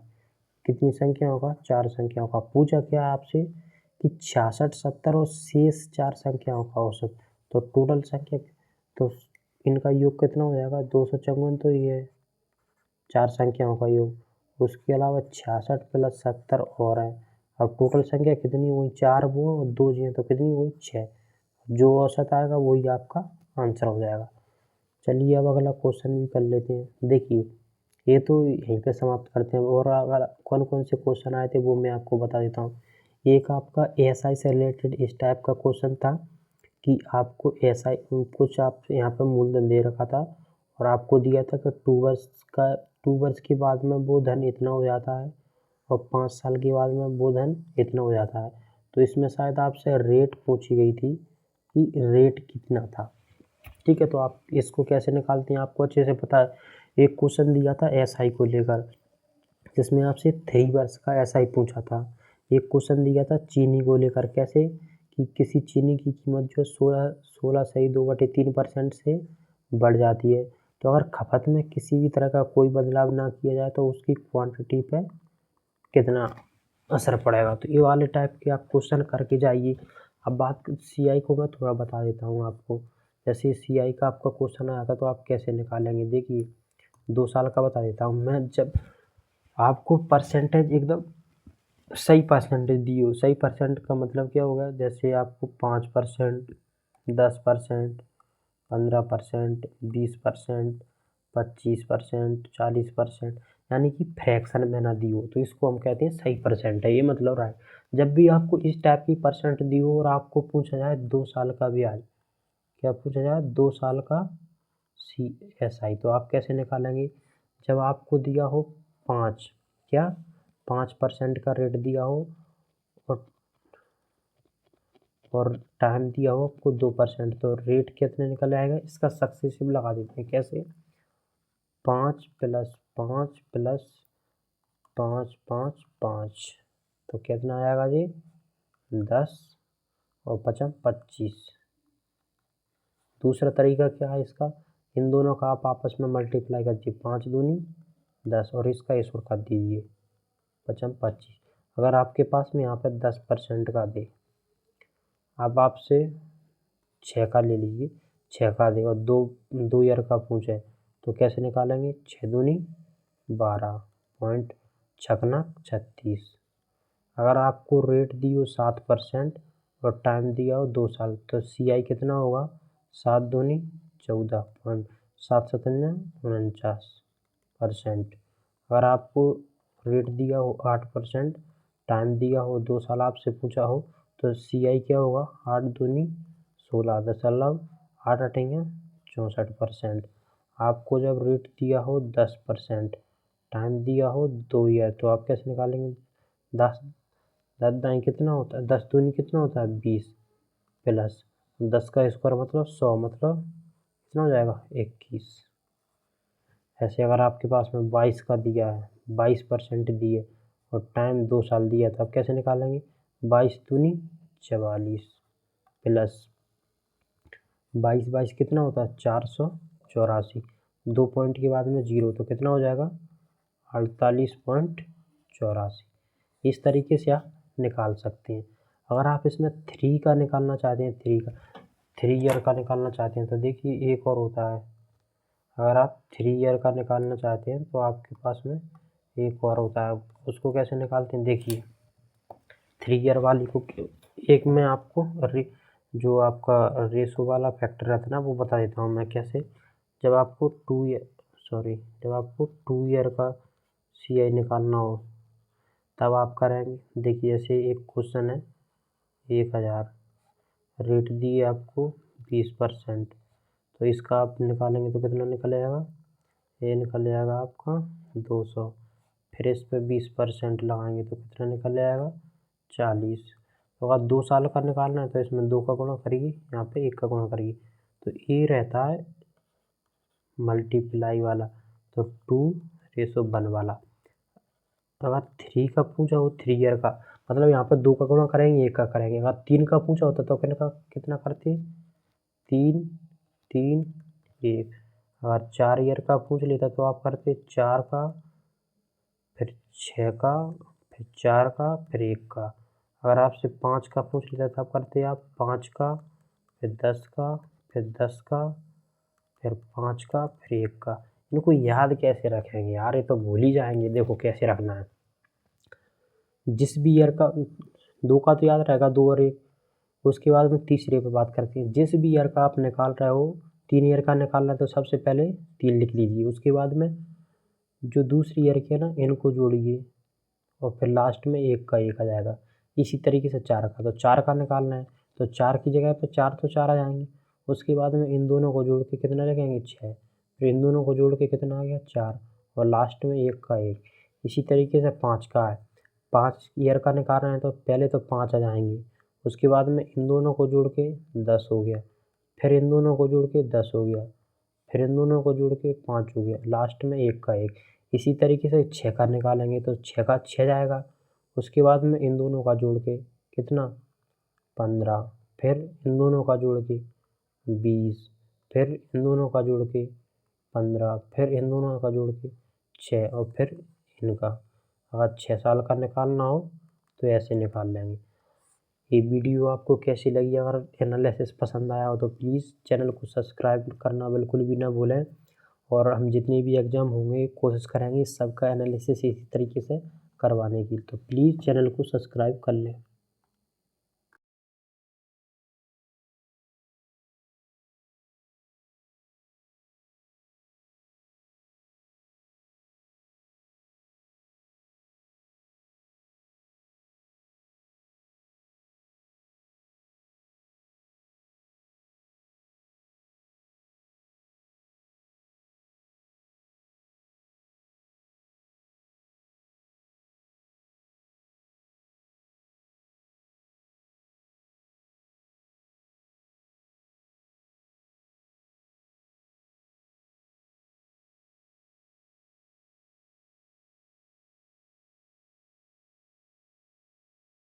कितनी संख्याओं का, 4 संख्याओं का। पूछा क्या आपसे कि 66, 70 और शेष 4 संख्याओं का औसत। तो टोटल संख्या, तो इनका योग कितना हो जाएगा 254, तो ये 4 संख्याओं का योग, उसके अलावा 66 प्लस 70 और है। अब टोटल संख्या कितनी हुई, 4 वो और 2 जी तो कितनी हुई 6। जो औसत आएगा वही आपका आंसर हो जाएगा। चलिए अब अगला क्वेश्चन भी कर लेते हैं। देखिए ये तो यहीं पे समाप्त करते हैं। और अगर कौन कौन से क्वेश्चन आए थे वो मैं आपको बता देता हूँ। एक आपका एएसआई से रिलेटेड इस टाइप का क्वेश्चन था कि आपको एएसआई कुछ आप यहाँ पे मूलधन दे रखा था और आपको दिया था कि 2 वर्ष के बाद में वो धन इतना हो जाता है और 5 साल के बाद में वो धन इतना हो जाता है। तो इसमें शायद आपसे रेट पूछी गई थी कि रेट कितना था। ठीक है, तो आप इसको कैसे निकालते हैं आपको अच्छे से पता है। एक क्वेश्चन दिया था एसआई को लेकर जिसमें आपसे 3 वर्ष का एसआई पूछा था। एक क्वेश्चन दिया था चीनी को लेकर, कैसे कि किसी चीनी की कीमत जो 16.2/3% से बढ़ जाती है, तो अगर खपत में किसी भी तरह का कोई बदलाव ना किया जाए तो उसकी क्वांटिटी पे कितना असर पड़ेगा। तो ये वाले टाइप के आप क्वेश्चन करके जाइए। अब बात सीआई को मैं थोड़ा बता देता हूँ आपको। जैसे सीआई का आपका क्वेश्चन आया था तो आप कैसे निकालेंगे, देखिए 2 साल का बता देता हूँ मैं। जब आपको परसेंटेज एकदम सही परसेंटेज दी हो, सही परसेंट का मतलब क्या होगा, जैसे आपको 5%, 10%, 15%, 20%, 25%, 40%, यानी कि फ्रैक्शन में ना दी हो, तो इसको हम कहते हैं सही परसेंट है। ये मतलब रहा है जब भी आपको इस टाइप की परसेंट दी हो और आपको पूछा जाए 2 साल का ब्याज, क्या पूछा जाए 2 साल का CSI, तो आप कैसे निकालेंगे। जब आपको दिया हो 5% का रेट दिया हो और टाइम दिया हो आपको 2%, तो रेट कितने निकल आएगा, इसका सक्सेसिव लगा देते हैं। कैसे, 5 + 5 + 5 5 5, तो कितना आएगा जी 10 और 5 25। दूसरा तरीका क्या है इसका, इन दोनों का आप आपस में मल्टीप्लाई कर दीजिए, 5 दूनी 10 और इसका इस ओर कर दीजिए 5 25। अगर आपके पास में यहाँ पर 10% का दे, अब आपसे 6 का ले लीजिए, 6 का दे और 2 ईयर का पूछे, तो कैसे निकालेंगे, 6 दूनी 12 पॉइंट 36। अगर आपको रेट दी हो 7% और टाइम दिया हो 2 साल, तो CI कितना होगा, 7 दूनी 14, 7 7 49%। अगर आपको रेट दिया हो 8%, टाइम दिया हो 2 साल, आपसे पूछा हो, तो CI क्या होगा, 8 दूनी 16.8 अटेंगे 64%। आपको जब रेट दिया हो 10%, टाइम दिया हो 2 ईयर, तो आप कैसे निकालेंगे, 10 दाई कितना होता है, 10 दूनी कितना होता है 20 प्लस 10 का स्क्वायर मतलब 100, मतलब कितना हो जाएगा 21। ऐसे अगर आपके पास में 22 का दिया है, 22% दिए और टाइम 2 साल दिया, तो आप कैसे निकालेंगे, 22 दूनी 44 प्लस 22 कितना होता है 484, 2 पॉइंट के बाद में 0, तो कितना हो जाएगा 48.84। इस तरीके से आप निकाल सकते हैं। अगर आप इसमें 3 का निकालना चाहते हैं, 3 ईयर का निकालना चाहते हैं, तो देखिए एक और होता है। अगर आप 3 ईयर का निकालना चाहते हैं तो आपके पास में एक और होता है, उसको कैसे निकालते हैं, देखिए 3 ईयर वाली को एक मैं आपको जो आपका रेशो वाला फैक्टर रहता है ना, वो बता देता हूँ मैं कैसे। जब आपको 2 ईयर का CI निकालना हो तब आप करेंगे, देखिए जैसे एक क्वेश्चन है 1000, रेट दिए आपको 20%, तो इसका आप निकालेंगे तो कितना निकल जाएगा, ये निकल जाएगा आपका 200। फिर इस पर 20% लगाएंगे तो कितना निकल जाएगा 40। तो अगर 2 साल का निकालना है तो इसमें 2 का गुणा करिए, यहाँ पे 1 का गुणा करिए, तो ये रहता है मल्टीप्लाई वाला, तो 2:1 वाला। अगर 3 का पूछा हो 3 ईयर का, मतलब यहाँ पर 2 का गुणा करेंगे 1 का करेंगे। अगर 3 का पूछा होता तो कितना करते, 3 3 1। अगर 4 ईयर का पूछ लेता तो आप करते 4 का, फिर 6 का, फिर 4 का, फिर 1 का। अगर आपसे 5 का पूछ लेता तो आप करते आप 5 का, फिर 10 का, फिर 10 का, फिर 5 का, फिर 1 का। इनको याद कैसे रखेंगे यार, ये तो भूल ही जाएंगे। देखो कैसे रखना है, जिस भी ईयर का 2 का तो याद रहेगा, 2 और 1। उसके बाद में तीसरे पे बात करते हैं, जिस भी ईयर का आप निकाल रहे हो, 3 ईयर का निकालना है तो सबसे पहले 3 लिख लीजिए। उसके बाद में जो दूसरी ईयर के ना इनको जोड़िए और फिर लास्ट में 1 का 1 आ जाएगा। इसी तरीके से 4 का, तो 4 का निकालना है तो 4 की जगह पे 4 तो 4 आ जाएंगे। उसके बाद में इन दोनों को जोड़ के कितना लगेंगे 6, फिर इन दोनों को जोड़ के कितना आ गया 4 और लास्ट में 1 का 1। इसी तरीके से 5 का है, 5 ईयर का निकालना है तो पहले तो 5 आ जाएंगे, उसके बाद में इन दोनों को जोड़ के 10 हो गया, फिर इन दोनों को जोड़ के 10 हो गया, फिर इन दोनों को जोड़ के 5 हो गया, लास्ट में 1 का 1। इसी तरीके से 6 का निकालेंगे तो 6 का 6 जाएगा, उसके बाद में इन दोनों का जोड़ के कितना 15, फिर इन दोनों का जोड़ के 20, फिर इन दोनों का जोड़ के 15, फिर इन दोनों का जोड़ के 6 और फिर इनका। अगर 6 साल का निकालना हो तो ऐसे निकाल लेंगे। ये वीडियो आपको कैसी लगी? अगर एनालिसिस पसंद आया हो तो प्लीज़ चैनल को सब्सक्राइब करना बिल्कुल भी ना भूलें, और हम जितने भी एग्ज़ाम होंगे कोशिश करेंगे सबका एनालिसिस इसी तरीके से करवाने की, तो प्लीज़ चैनल को सब्सक्राइब कर लें।